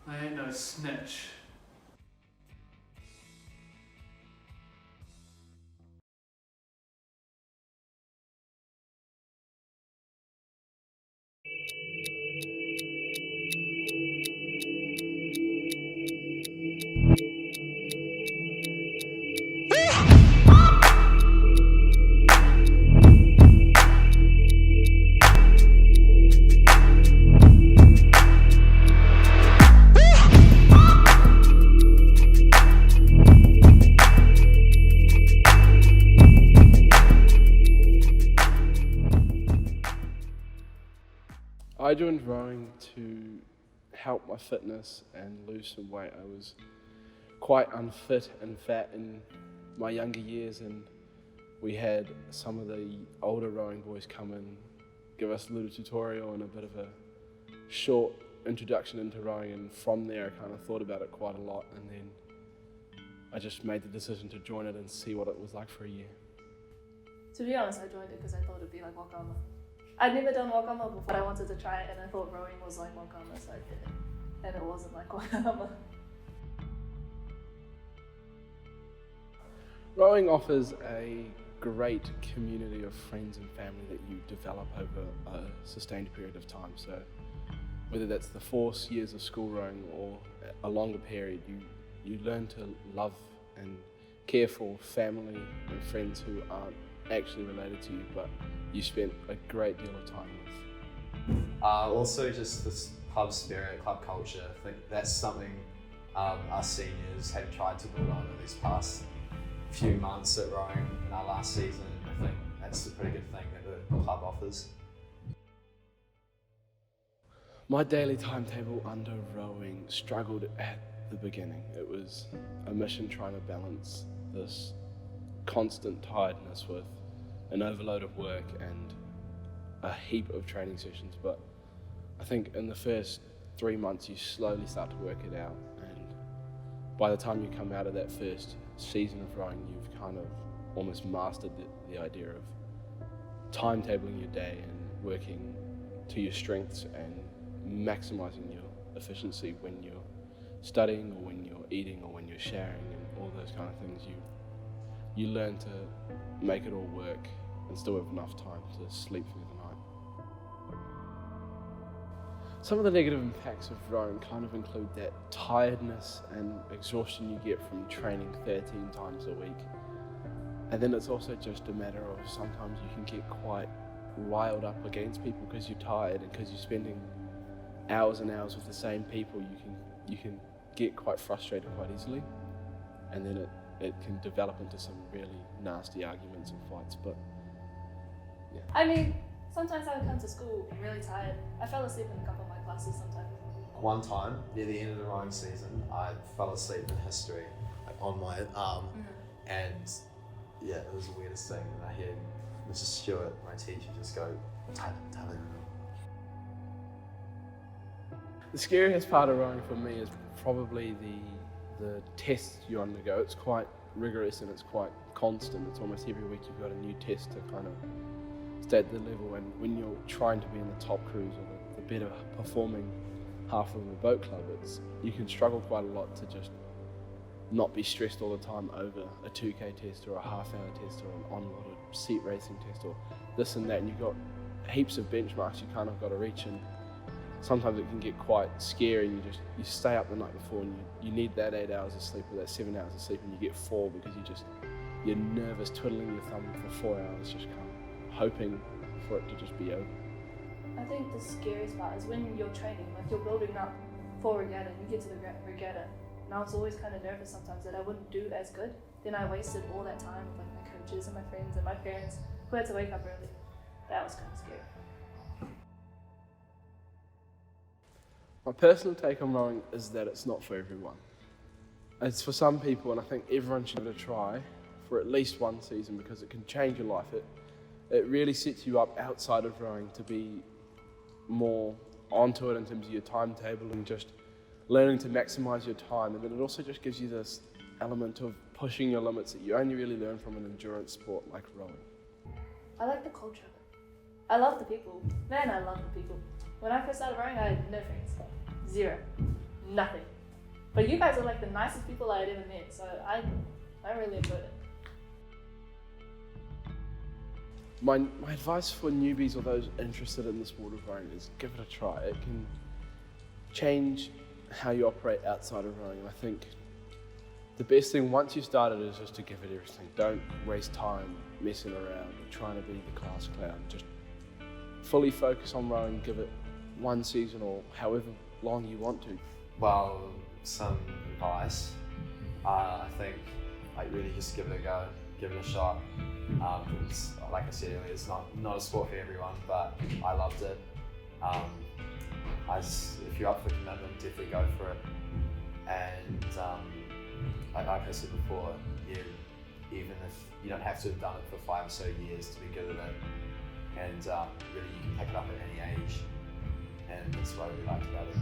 I ain't no snitch. I joined rowing to help my fitness and lose some weight. I was quite unfit and fat in my younger years, and we had some of the older rowing boys come and give us a little tutorial and a bit of a short introduction into rowing, and from there I kind of thought about it quite a lot, and then I just made the decision to join it and see what it was like for a year. To be honest, I joined it because I thought it'd be like wakama. I'd never done wakama before, but I wanted to try it, and I thought rowing was like wakama, so I did it. And it wasn't like wakama. Rowing offers a great community of friends and family that you develop over a sustained period of time. So whether that's the 4 years of school rowing or a longer period, you learn to love and care for family and friends who aren't actually related to you, but you spent a great deal of time with. Also just this club spirit, club culture, I think that's something our seniors have tried to build on in these past few months at rowing in our last season. think that's a pretty good thing that the club offers. My daily timetable under rowing struggled at the beginning. It was a mission trying to balance this constant tiredness with an overload of work and a heap of training sessions, but I think in the first 3 months you slowly start to work it out, and by the time you come out of that first season of rowing, you've kind of almost mastered the idea of timetabling your day and working to your strengths and maximizing your efficiency when you're studying or when you're eating or when you're sharing and all those kind of things. You learn to make it all work and still have enough time to sleep through the night. Some of the negative impacts of rowing kind of include that tiredness and exhaustion you get from training 13 times a week. And then it's also just a matter of sometimes you can get quite riled up against people because you're tired and because you're spending hours and hours with the same people. You can get quite frustrated quite easily, and then it can develop into some really nasty arguments and fights. But yeah. I mean, sometimes I would come to school really tired. I fell asleep in a couple of my classes sometimes. One time, near the end of the rowing season, I fell asleep in history, like on my arm, and yeah, it was the weirdest thing. And I heard Mrs. Stewart, my teacher, just go, Tyler. The scariest part of rowing for me is probably the tests you undergo. It's quite rigorous and it's quite constant. It's almost every week you've got a new test to kind of stay at the level, and when you're trying to be in the top crews or the better performing half of a boat club, you can struggle quite a lot to just not be stressed all the time over a 2K test or a half-hour test or an on-water seat racing test or this and that, and you've got heaps of benchmarks you kind of got to reach, and sometimes it can get quite scary, and you stay up the night before and you need that 8 hours of sleep or that 7 hours of sleep, and you get 4 because you're nervous, twiddling your thumb for 4 hours, just kind of hoping for it to just be over. I think the scariest part is when you're training, like you're building up for regatta, and you get to the regatta, and I was always kind of nervous sometimes that I wouldn't do as good. Then I wasted all that time with like my coaches and my friends and my parents who had to wake up early. That was kind of scary. My personal take on rowing is that it's not for everyone. It's for some people, and I think everyone should give it a try for at least one season because it can change your life. It really sets you up outside of rowing to be more onto it in terms of your timetable and just learning to maximize your time. And then it also just gives you this element of pushing your limits that you only really learn from an endurance sport like rowing. I like the culture of it. I love the people. Man, I love the people. When I first started rowing, I had no friends. 0. Nothing. But you guys are like the nicest people I had ever met, so I really enjoyed it. My advice for newbies or those interested in the sport of rowing is give it a try. It can change how you operate outside of rowing. And I think the best thing once you started is just to give it everything. Don't waste time messing around or trying to be the class clown. Just fully focus on rowing, give it one season or however long you want to. Well, some advice. I think really just give it a go, give it a shot. It's, like I said earlier, it's not a sport for everyone, but I loved it. If you're up for commitment, definitely go for it. And like I said before, even if you don't have to have done it for 5 or so years to be good at it, and really you can pick it up at any age, and that's what I really liked about it.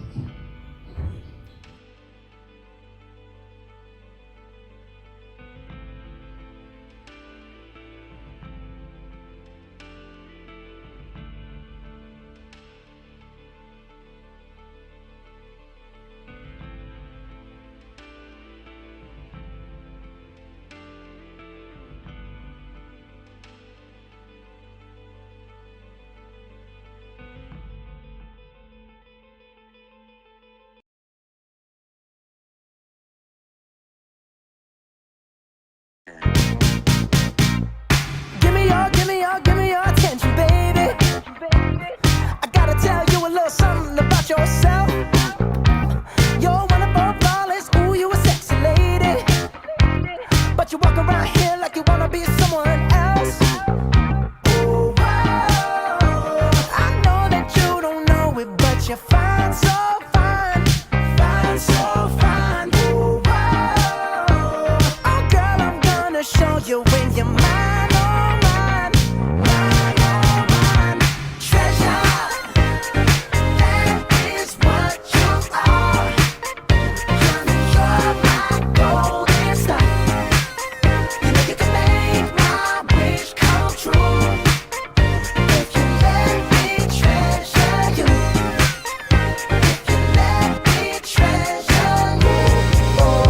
Give me your attention, baby. I gotta tell you a little something about yourself. You're wonderful, flawless, ooh, you a sexy lady. But you walk around here like you wanna be someone else. gonna show you when you're mine, oh mine, mine, oh mine. Treasure, that is what you are. Honey, you're my golden star. You know you can make my wish come true. If you let me treasure you. If you let me treasure you. Oh,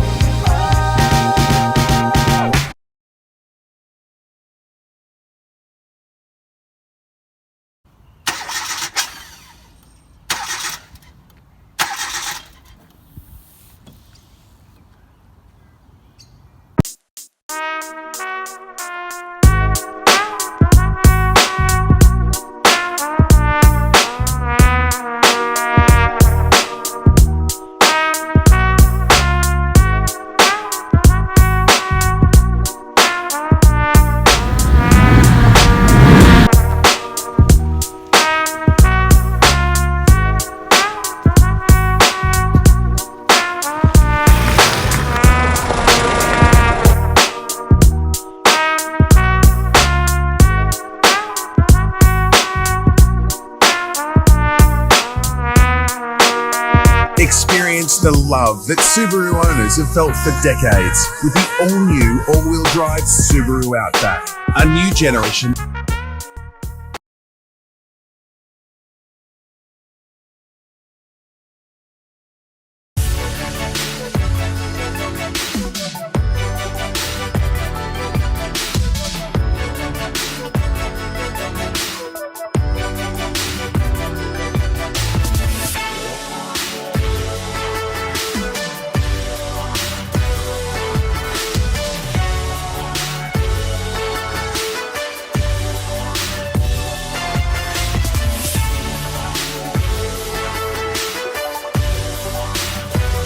Experience the love that Subaru owners have felt for decades with the all-new all-wheel drive Subaru Outback, a new generation.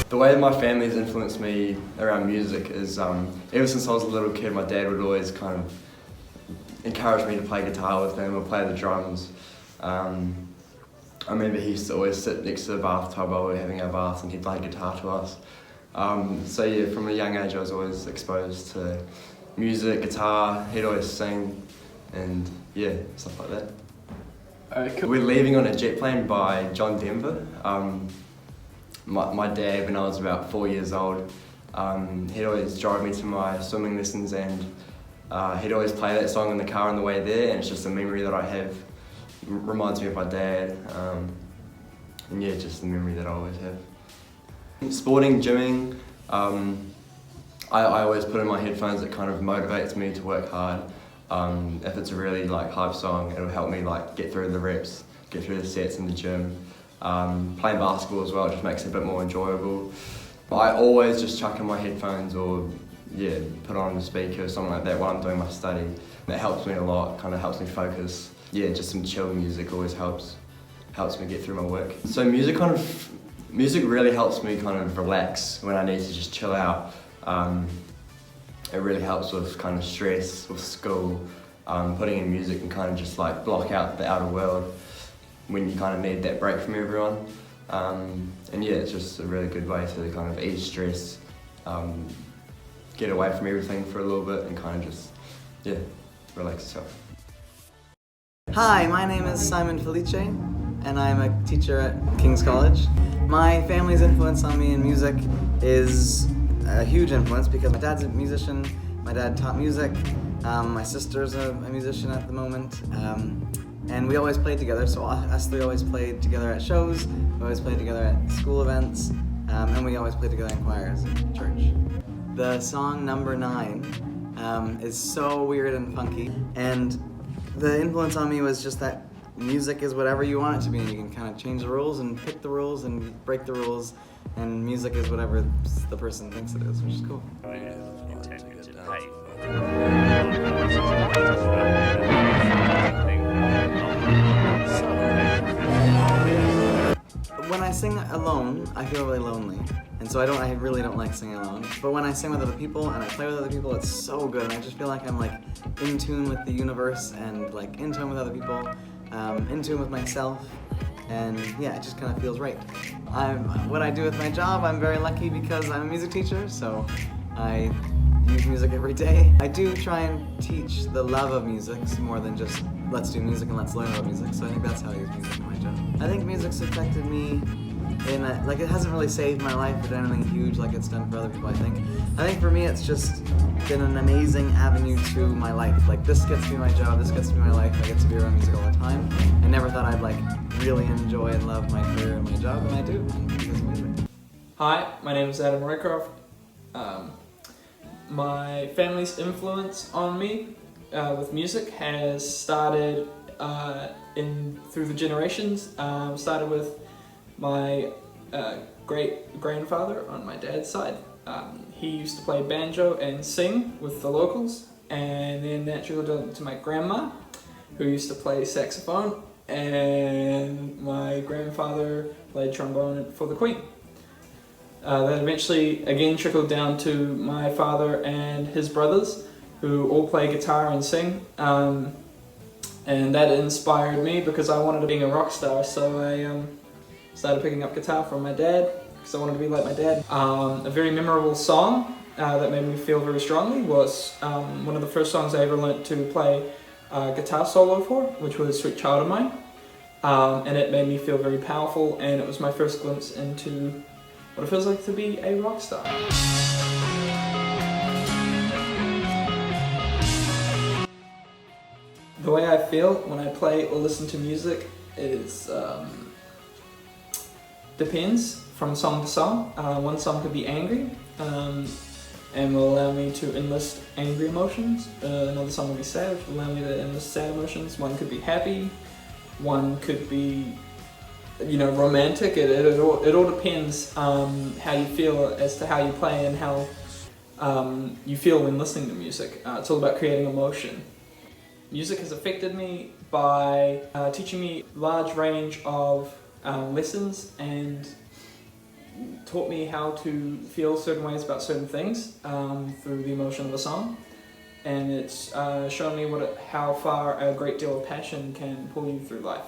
The way my family's influenced me around music is ever since I was a little kid, my dad would always kind of encourage me to play guitar with him or play the drums. I remember he used to always sit next to the bathtub while we were having our baths and he'd play guitar to us. So yeah, from a young age I was always exposed to music, guitar, he'd always sing and yeah, stuff like that. We're leaving on a jet plane by John Denver. My dad, when I was about 4 years old, he'd always drive me to my swimming lessons and he'd always play that song in the car on the way there, and it's just a memory that I have. Reminds me of my dad, and yeah, just the memory that I always have. Sporting, gymming, I always put in my headphones. It kind of motivates me to work hard. If it's a really hard song, it'll help me get through the reps, get through the sets in the gym. Playing basketball as well just makes it a bit more enjoyable. I always just chuck in my headphones or yeah, put on a speaker or something like that while I'm doing my study. That helps me a lot, kind of helps me focus. Yeah, just some chill music always helps me get through my work. So music really helps me kind of relax when I need to just chill out. It really helps with kind of stress, with school. Putting in music and kind of just block out the outer world when you kind of need that break from everyone. And yeah, it's just a really good way to kind of ease stress, get away from everything for a little bit and kind of just, yeah, relax yourself. Hi, my name is Simon Felice and I'm a teacher at King's College. My family's influence on me in music is a huge influence because my dad's a musician, my dad taught music, my sister's a musician at the moment. And we always played together, so us three always played together at shows, we always played together at school events, and we always played together in choirs at church. The song Number 9 is so weird and funky, and the influence on me was just that music is whatever you want it to be, and you can kind of change the rules and pick the rules and break the rules, and music is whatever the person thinks it is, which is cool. When I sing alone, I feel really lonely, and so I really don't like singing alone. But when I sing with other people and I play with other people, it's so good, and I just feel like I'm in tune with the universe and in tune with other people, in tune with myself, and yeah, it just kind of feels right. What I do with my job, I'm very lucky because I'm a music teacher, so I use music every day. I do try and teach the love of music more than just let's do music and let's learn about music, so I think that's how I use music in my job. I think music's affected me in a, like, it hasn't really saved my life or done anything huge like it's done for other people, I think for me it's just been an amazing avenue to my life. Like, this gets to be my job, this gets to be my life, I get to be around music all the time. I never thought I'd like really enjoy and love my career and my job, and I do because of music. Hi, my name is Adam Roycroft. My family's influence on me with music has started through the generations. Started with my great-grandfather on my dad's side. He used to play banjo and sing with the locals, and then that trickled down to my grandma, who used to play saxophone, and my grandfather played trombone for the Queen. That eventually again trickled down to my father and his brothers, who all play guitar and sing. And that inspired me because I wanted to be a rock star, so I started picking up guitar from my dad because I wanted to be like my dad. A very memorable song that made me feel very strongly was one of the first songs I ever learnt to play guitar solo for, which was Sweet Child of Mine. And it made me feel very powerful, and it was my first glimpse into what it feels like to be a rock star. The way I feel when I play or listen to music is depends from song to song. One song could be angry and will allow me to enlist angry emotions. Another song will be sad, which will allow me to enlist sad emotions. One could be happy. One could be, you know, romantic. It all depends how you feel as to how you play and how you feel when listening to music. It's all about creating emotion. Music has affected me by teaching me a large range of lessons and taught me how to feel certain ways about certain things through the emotion of a song. And it's shown me how far a great deal of passion can pull you through life.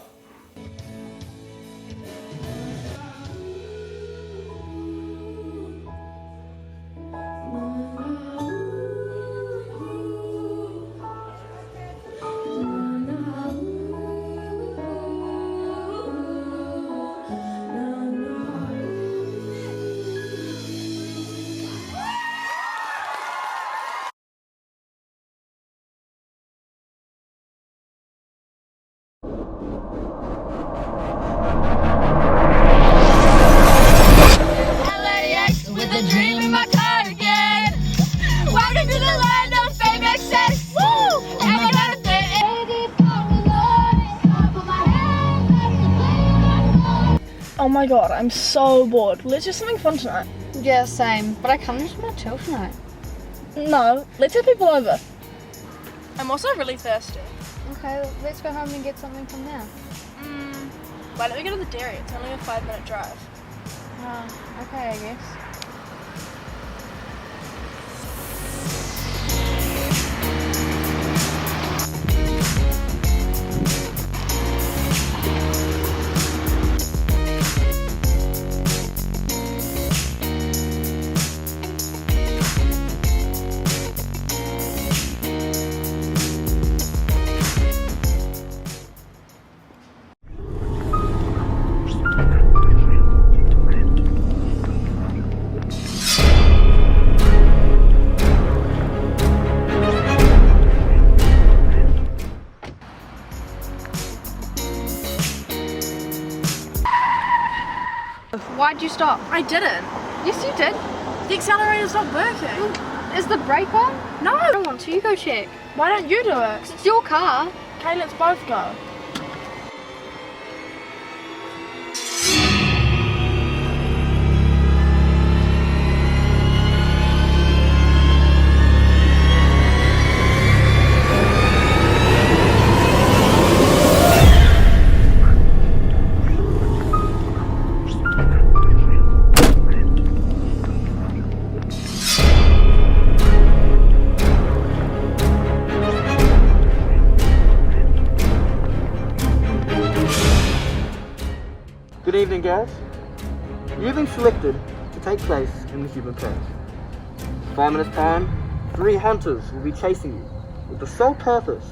Oh my god, I'm so bored. Let's do something fun tonight. Yeah, same. But I kind of just want to chill tonight. No, let's have people over. I'm also really thirsty. Okay, let's go home and get something from there. Why don't we go to the dairy? It's only a 5-minute drive. Okay, I guess. Why'd you stop? I didn't. Yes, you did. The accelerator's not working. Is the brake on? No. I don't want to. You go check. Why don't you do it? 'Cause it's your car. Okay, let's both go. Good evening, guys. You've been selected to take place in the human past. 5 minutes time, 3 hunters will be chasing you with the sole purpose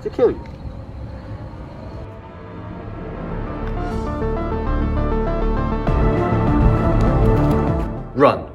to kill you. Run.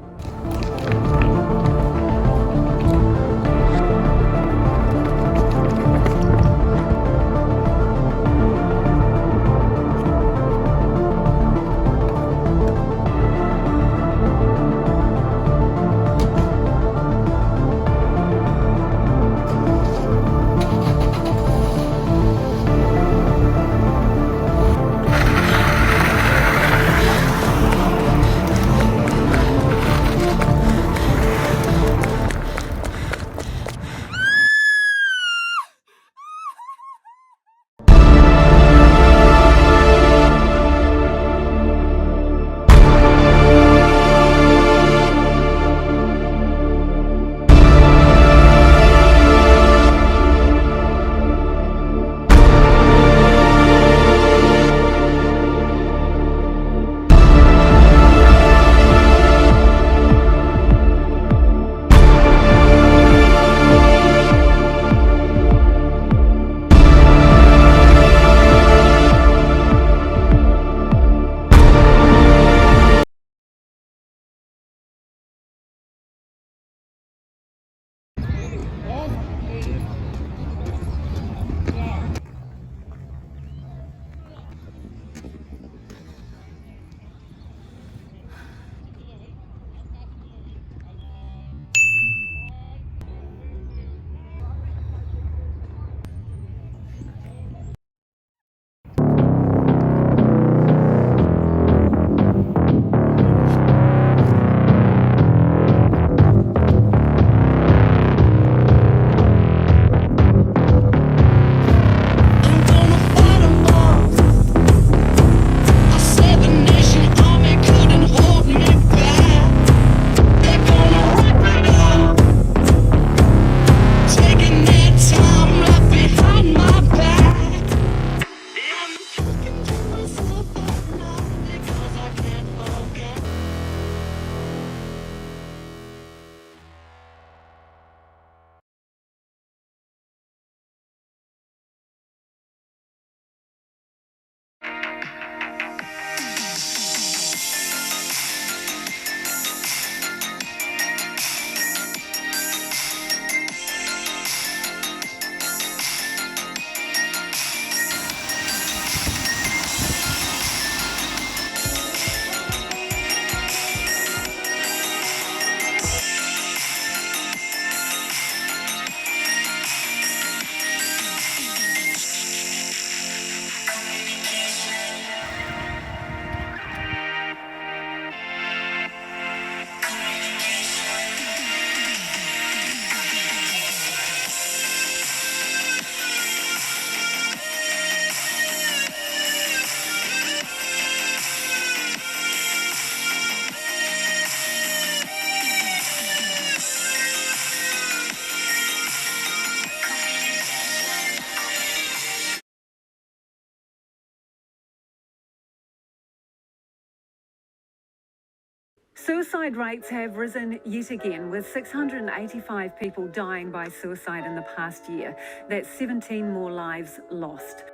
Suicide rates have risen yet again, with 685 people dying by suicide in the past year. That's 17 more lives lost.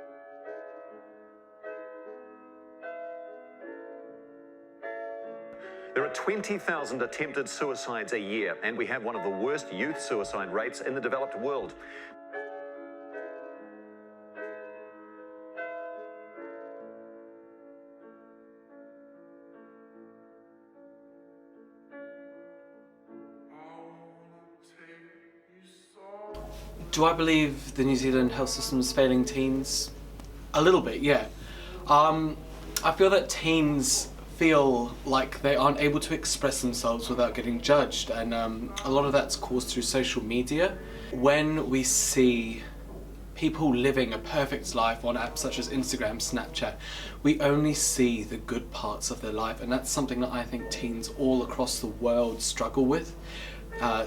There are 20,000 attempted suicides a year, and we have one of the worst youth suicide rates in the developed world. Do I believe the New Zealand health system is failing teens? A little bit, yeah. I feel that teens feel like they aren't able to express themselves without getting judged, and a lot of that's caused through social media. When we see people living a perfect life on apps such as Instagram, Snapchat, we only see the good parts of their life, and that's something that I think teens all across the world struggle with.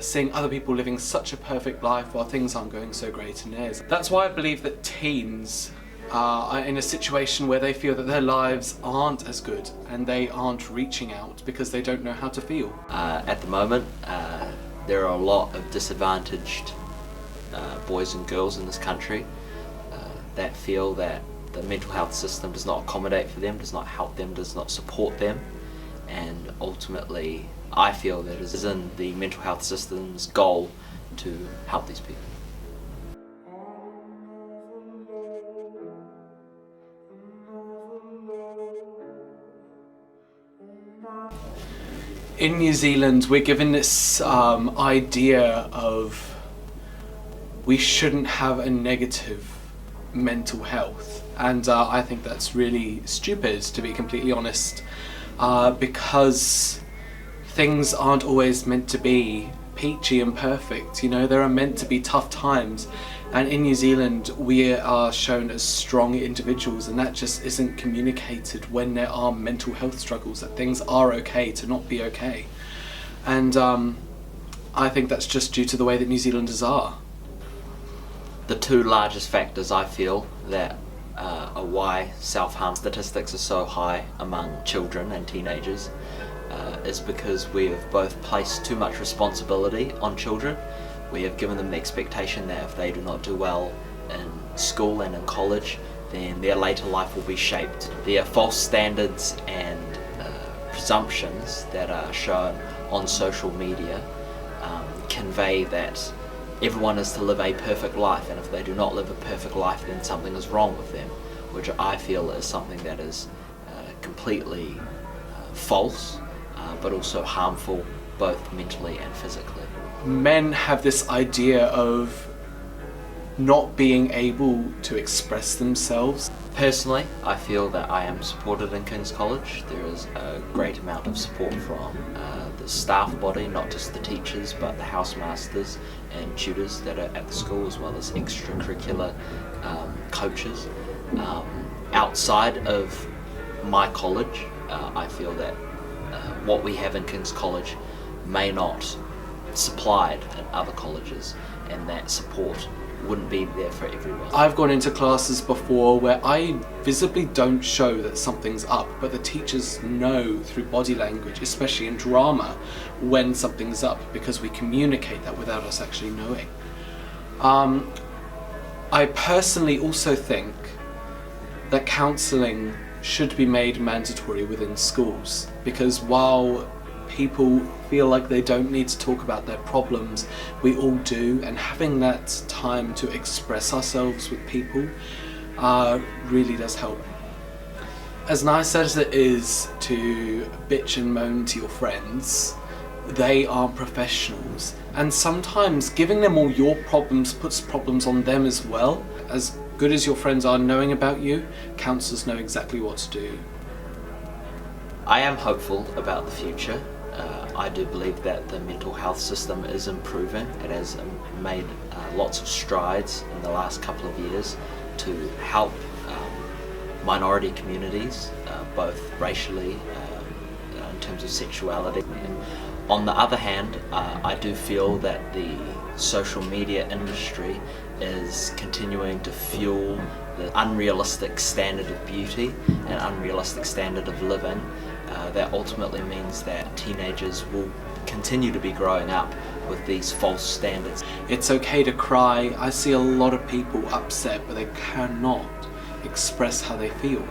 Seeing other people living such a perfect life while things aren't going so great in theirs. That's why I believe that teens are in a situation where they feel that their lives aren't as good and they aren't reaching out because they don't know how to feel. At the moment, there are a lot of disadvantaged boys and girls in this country that feel that the mental health system does not accommodate for them, does not help them, does not support them, and ultimately I feel that it is in the mental health system's goal to help these people. In New Zealand, we're given this idea of we shouldn't have a negative mental health, and I think that's really stupid, to be completely honest, because things aren't always meant to be peachy and perfect. You know, there are meant to be tough times, and in New Zealand we are shown as strong individuals, and that just isn't communicated when there are mental health struggles, that things are okay to not be okay. And I think that's just due to the way that New Zealanders are. The two largest factors I feel that are why self-harm statistics are so high among children and teenagers is because we have both placed too much responsibility on children. We have given them the expectation that if they do not do well in school and in college, then their later life will be shaped. There are false standards and presumptions that are shown on social media convey that everyone is to live a perfect life, and if they do not live a perfect life, then something is wrong with them, which I feel is something that is completely false, but also harmful both mentally and physically. Men have this idea of not being able to express themselves. Personally, I feel that I am supported in King's College. There is a great amount of support from the staff body, not just the teachers, but the housemasters and tutors that are at the school, as well as extracurricular coaches. Outside of my college, I feel that what we have in King's College may not supplied in other colleges, and that support wouldn't be there for everyone. I've gone into classes before where I visibly don't show that something's up, but the teachers know through body language, especially in drama, when something's up, because we communicate that without us actually knowing. I personally also think that counselling should be made mandatory within schools, because while people feel like they don't need to talk about their problems, we all do, and having that time to express ourselves with people really does help. As nice as it is to bitch and moan to your friends, they are professionals, and sometimes giving them all your problems puts problems on them as well. As good as your friends are knowing about you, counsellors know exactly what to do. I am hopeful about the future. I do believe that the mental health system is improving. It has made lots of strides in the last couple of years to help minority communities, both racially, in terms of sexuality. And on the other hand, I do feel that the social media industry is continuing to fuel the unrealistic standard of beauty and unrealistic standard of living. That ultimately means that teenagers will continue to be growing up with these false standards. It's okay to cry. I see a lot of people upset, but they cannot express how they feel.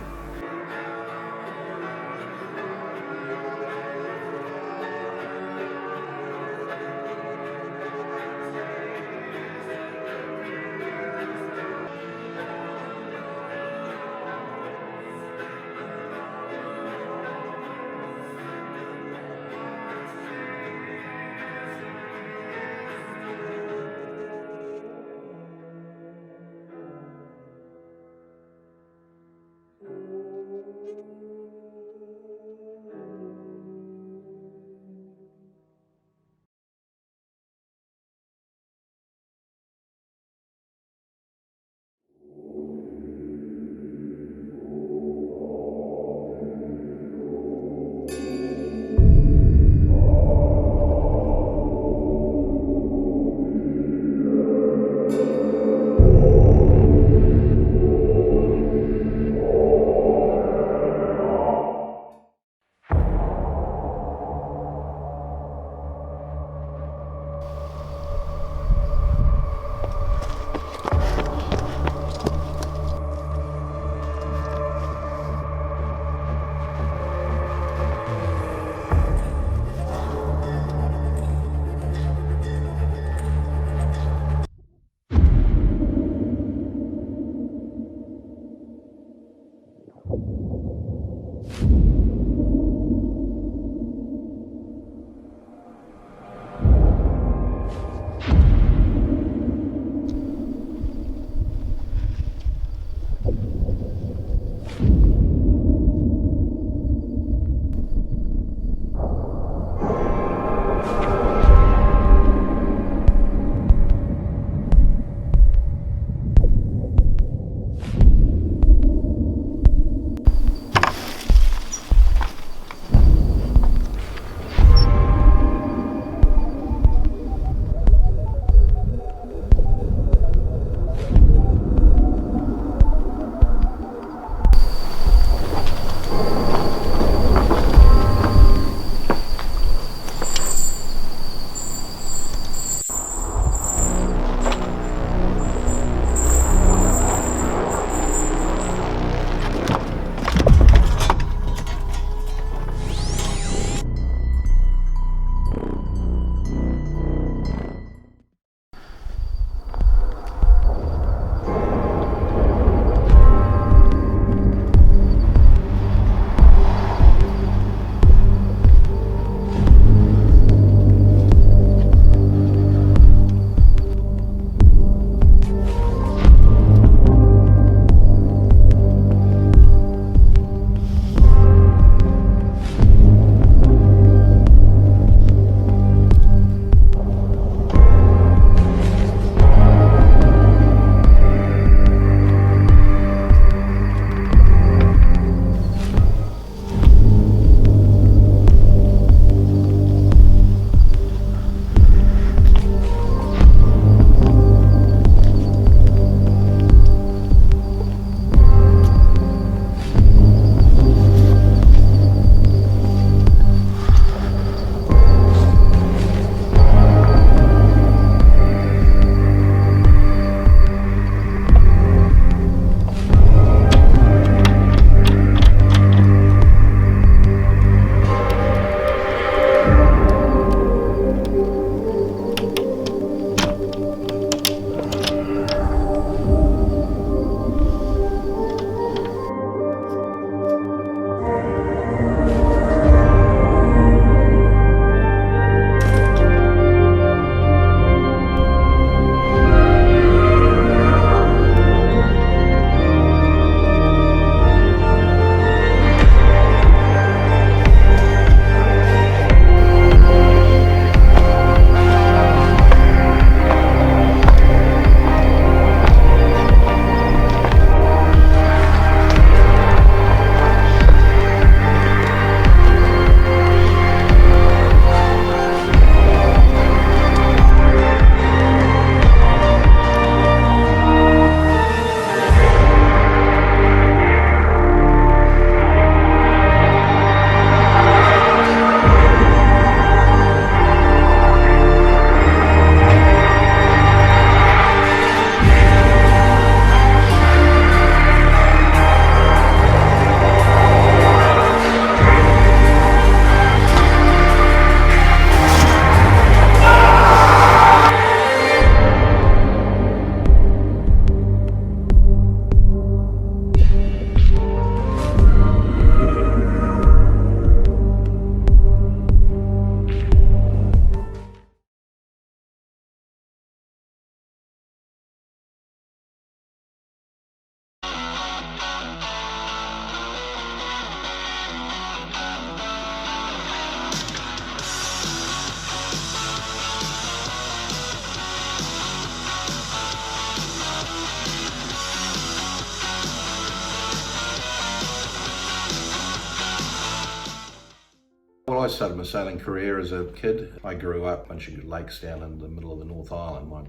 I started my sailing career as a kid. I grew up a bunch of lakes down in the middle of the North Island. My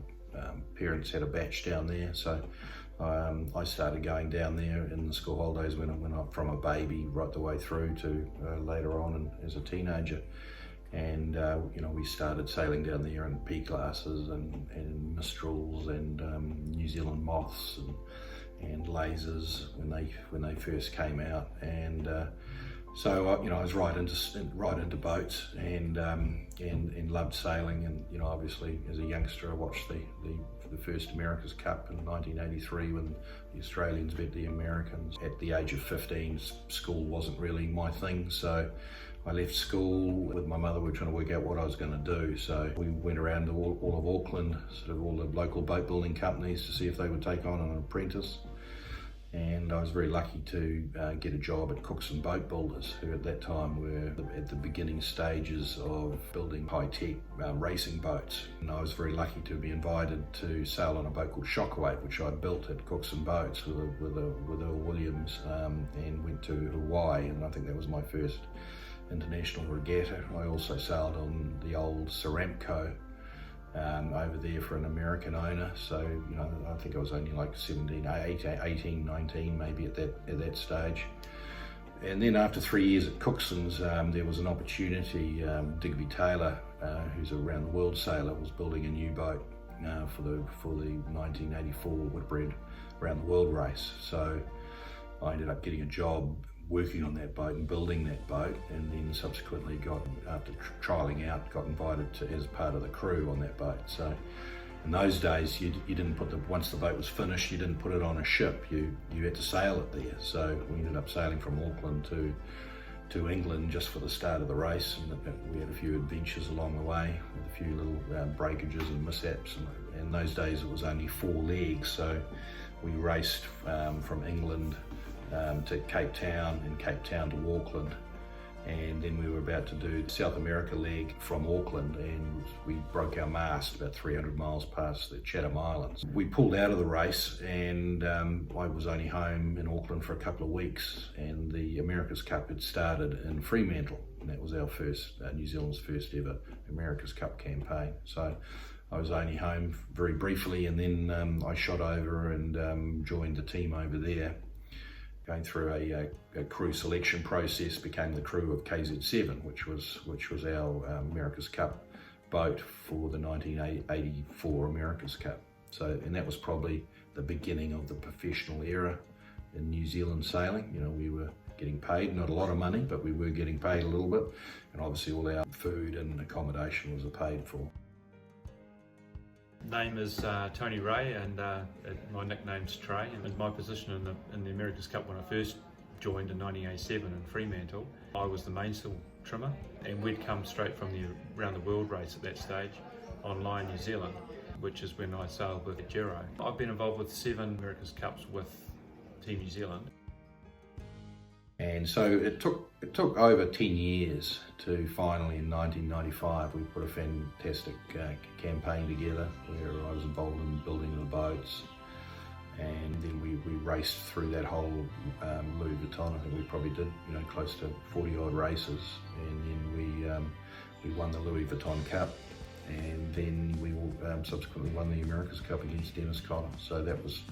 parents had a batch down there, so I started going down there in the school holidays when I went up from a baby right the way through to later on and as a teenager. And you know, we started sailing down there in P classes and Mistrals and New Zealand moths and lasers when they first came out. And so you know, I was right into boats and loved sailing. And you know, obviously as a youngster, I watched the first America's Cup in 1983 when the Australians beat the Americans. At the age of 15, school wasn't really my thing, so I left school with my mother. We were trying to work out what I was going to do. So we went around to all of Auckland, sort of all the local boat building companies to see if they would take on an apprentice. And I was very lucky to get a job at Cooks and Boat Builders, who at that time were at the beginning stages of building high-tech racing boats. And I was very lucky to be invited to sail on a boat called Shockwave, which I built at Cooks and Boats with Earl Williams, and went to Hawaii, and I think that was my first international regatta. I also sailed on the old Saramco over there for an American owner, so you know, I think I was only like 18, 19 maybe at that stage. And then after 3 years at Cookson's, there was an opportunity. Digby Taylor, who's a round the world sailor, was building a new boat for the 1984 Whitbread round the world race. So I ended up getting a job working on that boat and building that boat, and then subsequently after trialling out, got invited to as part of the crew on that boat. So in those days, you didn't put once the boat was finished, you didn't put it on a ship. You had to sail it there. So we ended up sailing from Auckland to England just for the start of the race, and we had a few adventures along the way with a few little breakages and mishaps. And in those days, it was only 4 legs, so we raced from England to Cape Town and Cape Town to Auckland, and then we were about to do the South America leg from Auckland, and we broke our mast about 300 miles past the Chatham Islands. We pulled out of the race, and I was only home in Auckland for a couple of weeks, and the America's Cup had started in Fremantle, and that was our first, New Zealand's first ever America's Cup campaign. So I was only home very briefly, and then I shot over and joined the team over there. Going through a crew selection process, became the crew of KZ7, which was our America's Cup boat for the 1984 America's Cup. So, and that was probably the beginning of the professional era in New Zealand sailing. You know, we were getting paid, not a lot of money, but we were getting paid a little bit, and obviously all our food and accommodation was paid for. Name is Tony Ray, and my nickname's Trey. And my position in the America's Cup when I first joined in 1987 in Fremantle, I was the mainsail trimmer, and we'd come straight from the Round the World race at that stage on Lion New Zealand, which is when I sailed with Gero. I've been involved with 7 America's Cups with Team New Zealand. And so it took over 10 years to finally, in 1995, we put a fantastic campaign together where I was involved in building the boats, and then we raced through that whole Louis Vuitton. I think we probably did, you know, close to 40 odd races, and then we won the Louis Vuitton Cup, and then we subsequently won the America's Cup against Dennis Connor. So that was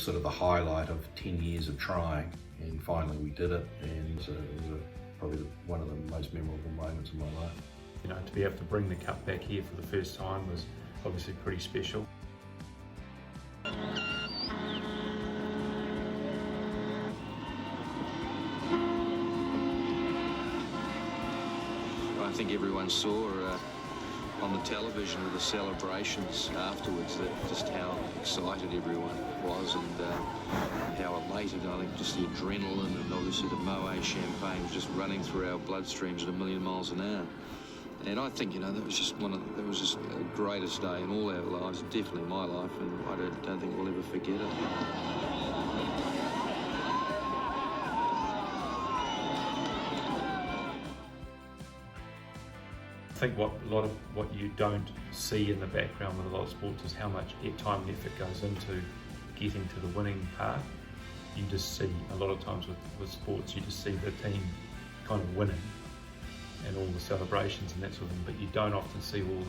sort of the highlight of 10 years of trying. And finally we did it, and it was probably one of the most memorable moments of my life. You know, to be able to bring the cup back here for the first time was obviously pretty special. I think everyone saw on the television with the celebrations afterwards that just how excited everyone was, and how elated. I think just the adrenaline and obviously the Moet champagne was just running through our bloodstreams at 1,000,000 miles an hour. And I think, you know, that was just the greatest day in all our lives, definitely my life, and I don't think we'll ever forget it. I think a lot of what you don't see in the background with a lot of sports is how much time and effort goes into getting to the winning part. You just see, a lot of times with sports, you just see the team kind of winning, and all the celebrations and that sort of thing, but you don't often see all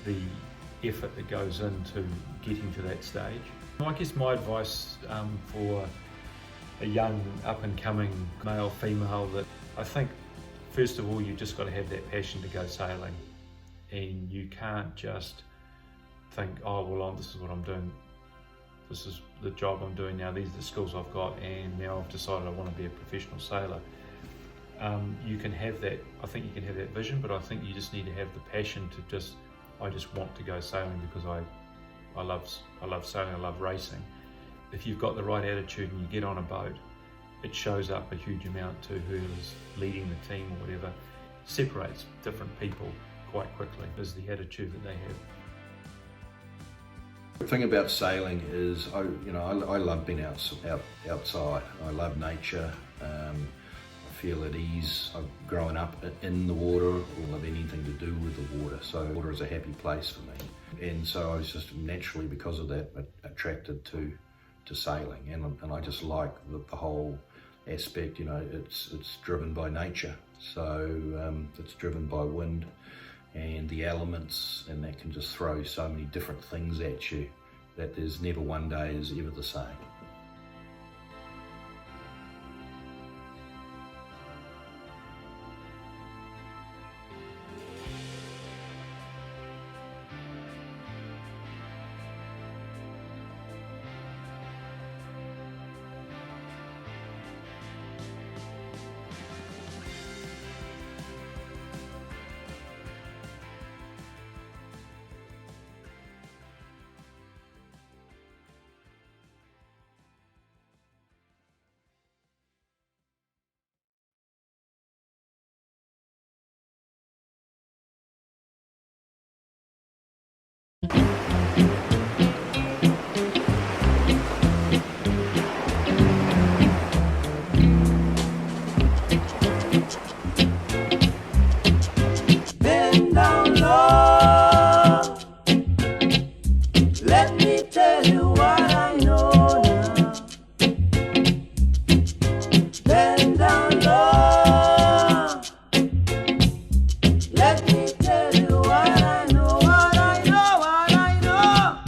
the effort that goes into getting to that stage. I guess my advice for a young up-and-coming male, female, that I think first of all you just got to have that passion to go sailing, and you can't just think, oh well, this is what I'm doing, this is the job I'm doing now, these are the skills I've got, and now I've decided I want to be a professional sailor. You can have that, I think you can have that vision, but I think you just need to have the passion to I just want to go sailing because I love sailing, I love racing. If you've got the right attitude and you get on a boat, it shows up a huge amount to who's leading the team or whatever. Separates different people quite quickly is the attitude that they have. The thing about sailing is, I love being outside. I love nature. I feel at ease. I've grown up in the water, or love anything to do with the water. So water is a happy place for me. And so I was just naturally, because of that, attracted to sailing. And I just like the whole aspect, it's driven by nature. So it's driven by wind and the elements, and that can just throw so many different things at you that there's never one day is ever the same. Bend down low. Let me tell you what I know now. Bend down low. Let me tell you what I know, what I know, what I know.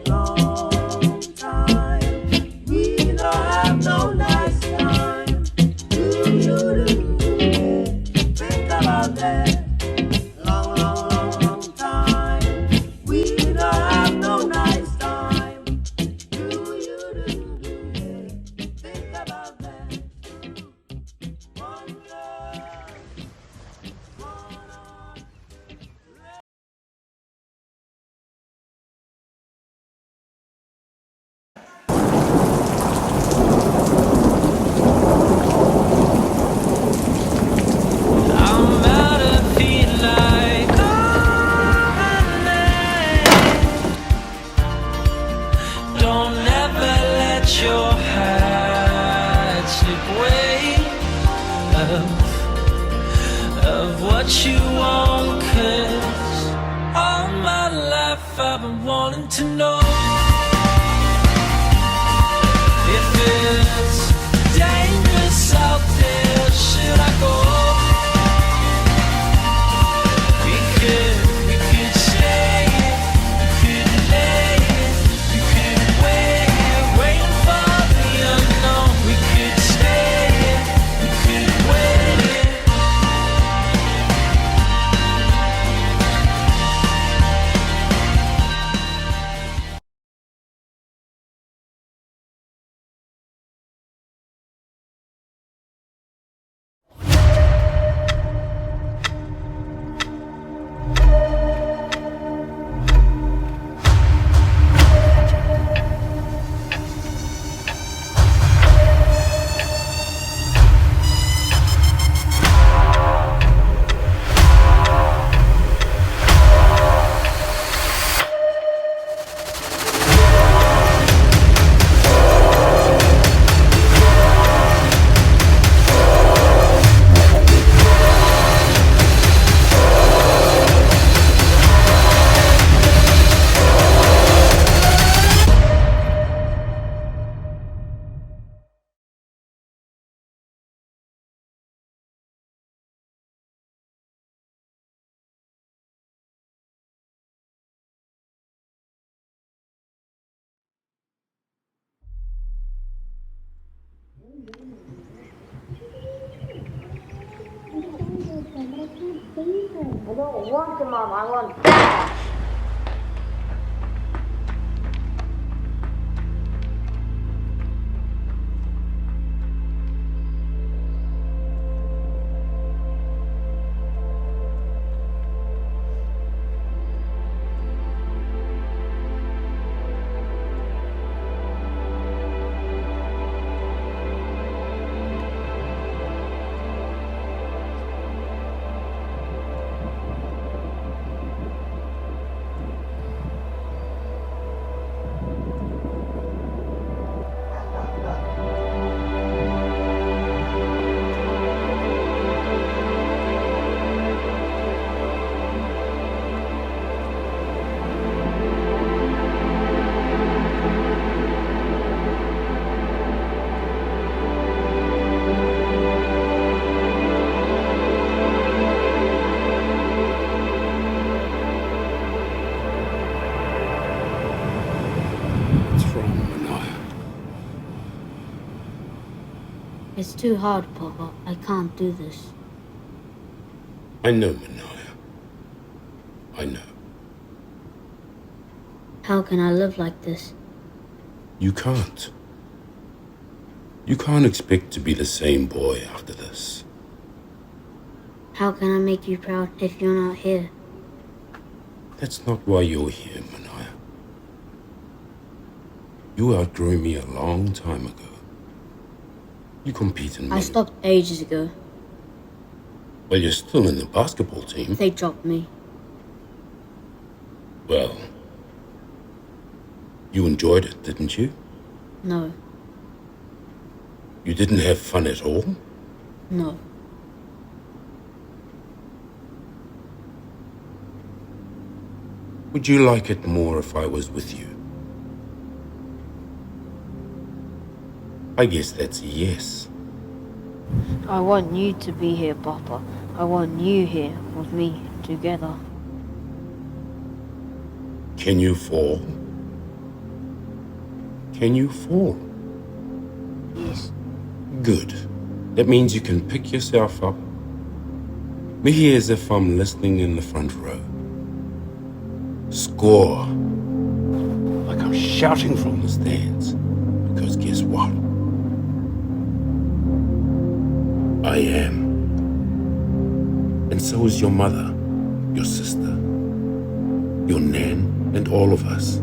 Long time, we don't have no nice time. Do you think about that? Long, long, long, long time, we don't have no nice time. Do you think about that? One love. I'm out of feet like don't ever let your heart slip away of what you want, 'cause all my life I've been wanting to know if it's dangerous out there, should I go? I don't want a mom, I want dad. It's too hard, Papa. I can't do this. I know, Manoia. I know. How can I live like this? You can't. You can't expect to be the same boy after this. How can I make you proud if you're not here? That's not why you're here, Manoia. You outgrew me a long time ago. You compete in I stopped ages ago. Well, you're still in the basketball team. They dropped me. Well, you enjoyed it, didn't you? No. You didn't have fun at all? No. Would you like it more if I was with you? I guess that's a yes. I want you to be here, Papa. I want you here with me together. Can you fall? Can you fall? Yes. Good. That means you can pick yourself up. Be as if I'm listening in the front row. Score. Like I'm shouting from the stands. Because guess what? I am. And so is your mother, your sister, your nan, and all of us.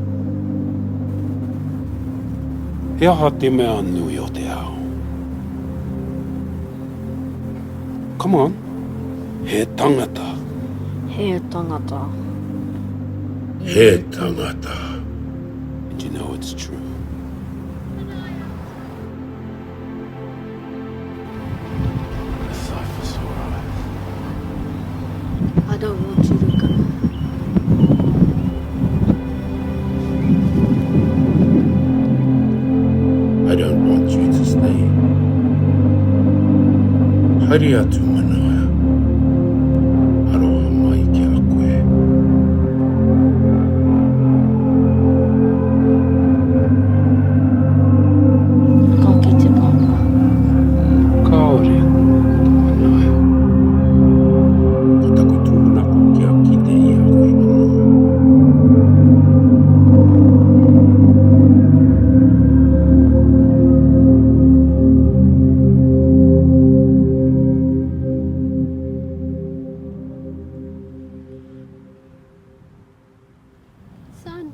Hea ha te mea nui o te ao. Come on. He tangata. He tangata. He tangata. And you know it's true. I don't want you to go. I don't want you to stay. Haere atu manaia. Aroha mai ki a koe. Ka kite, Papa. Kaore. Manaia. Ko taku tūna ko kia kite i a koe manoa. Son.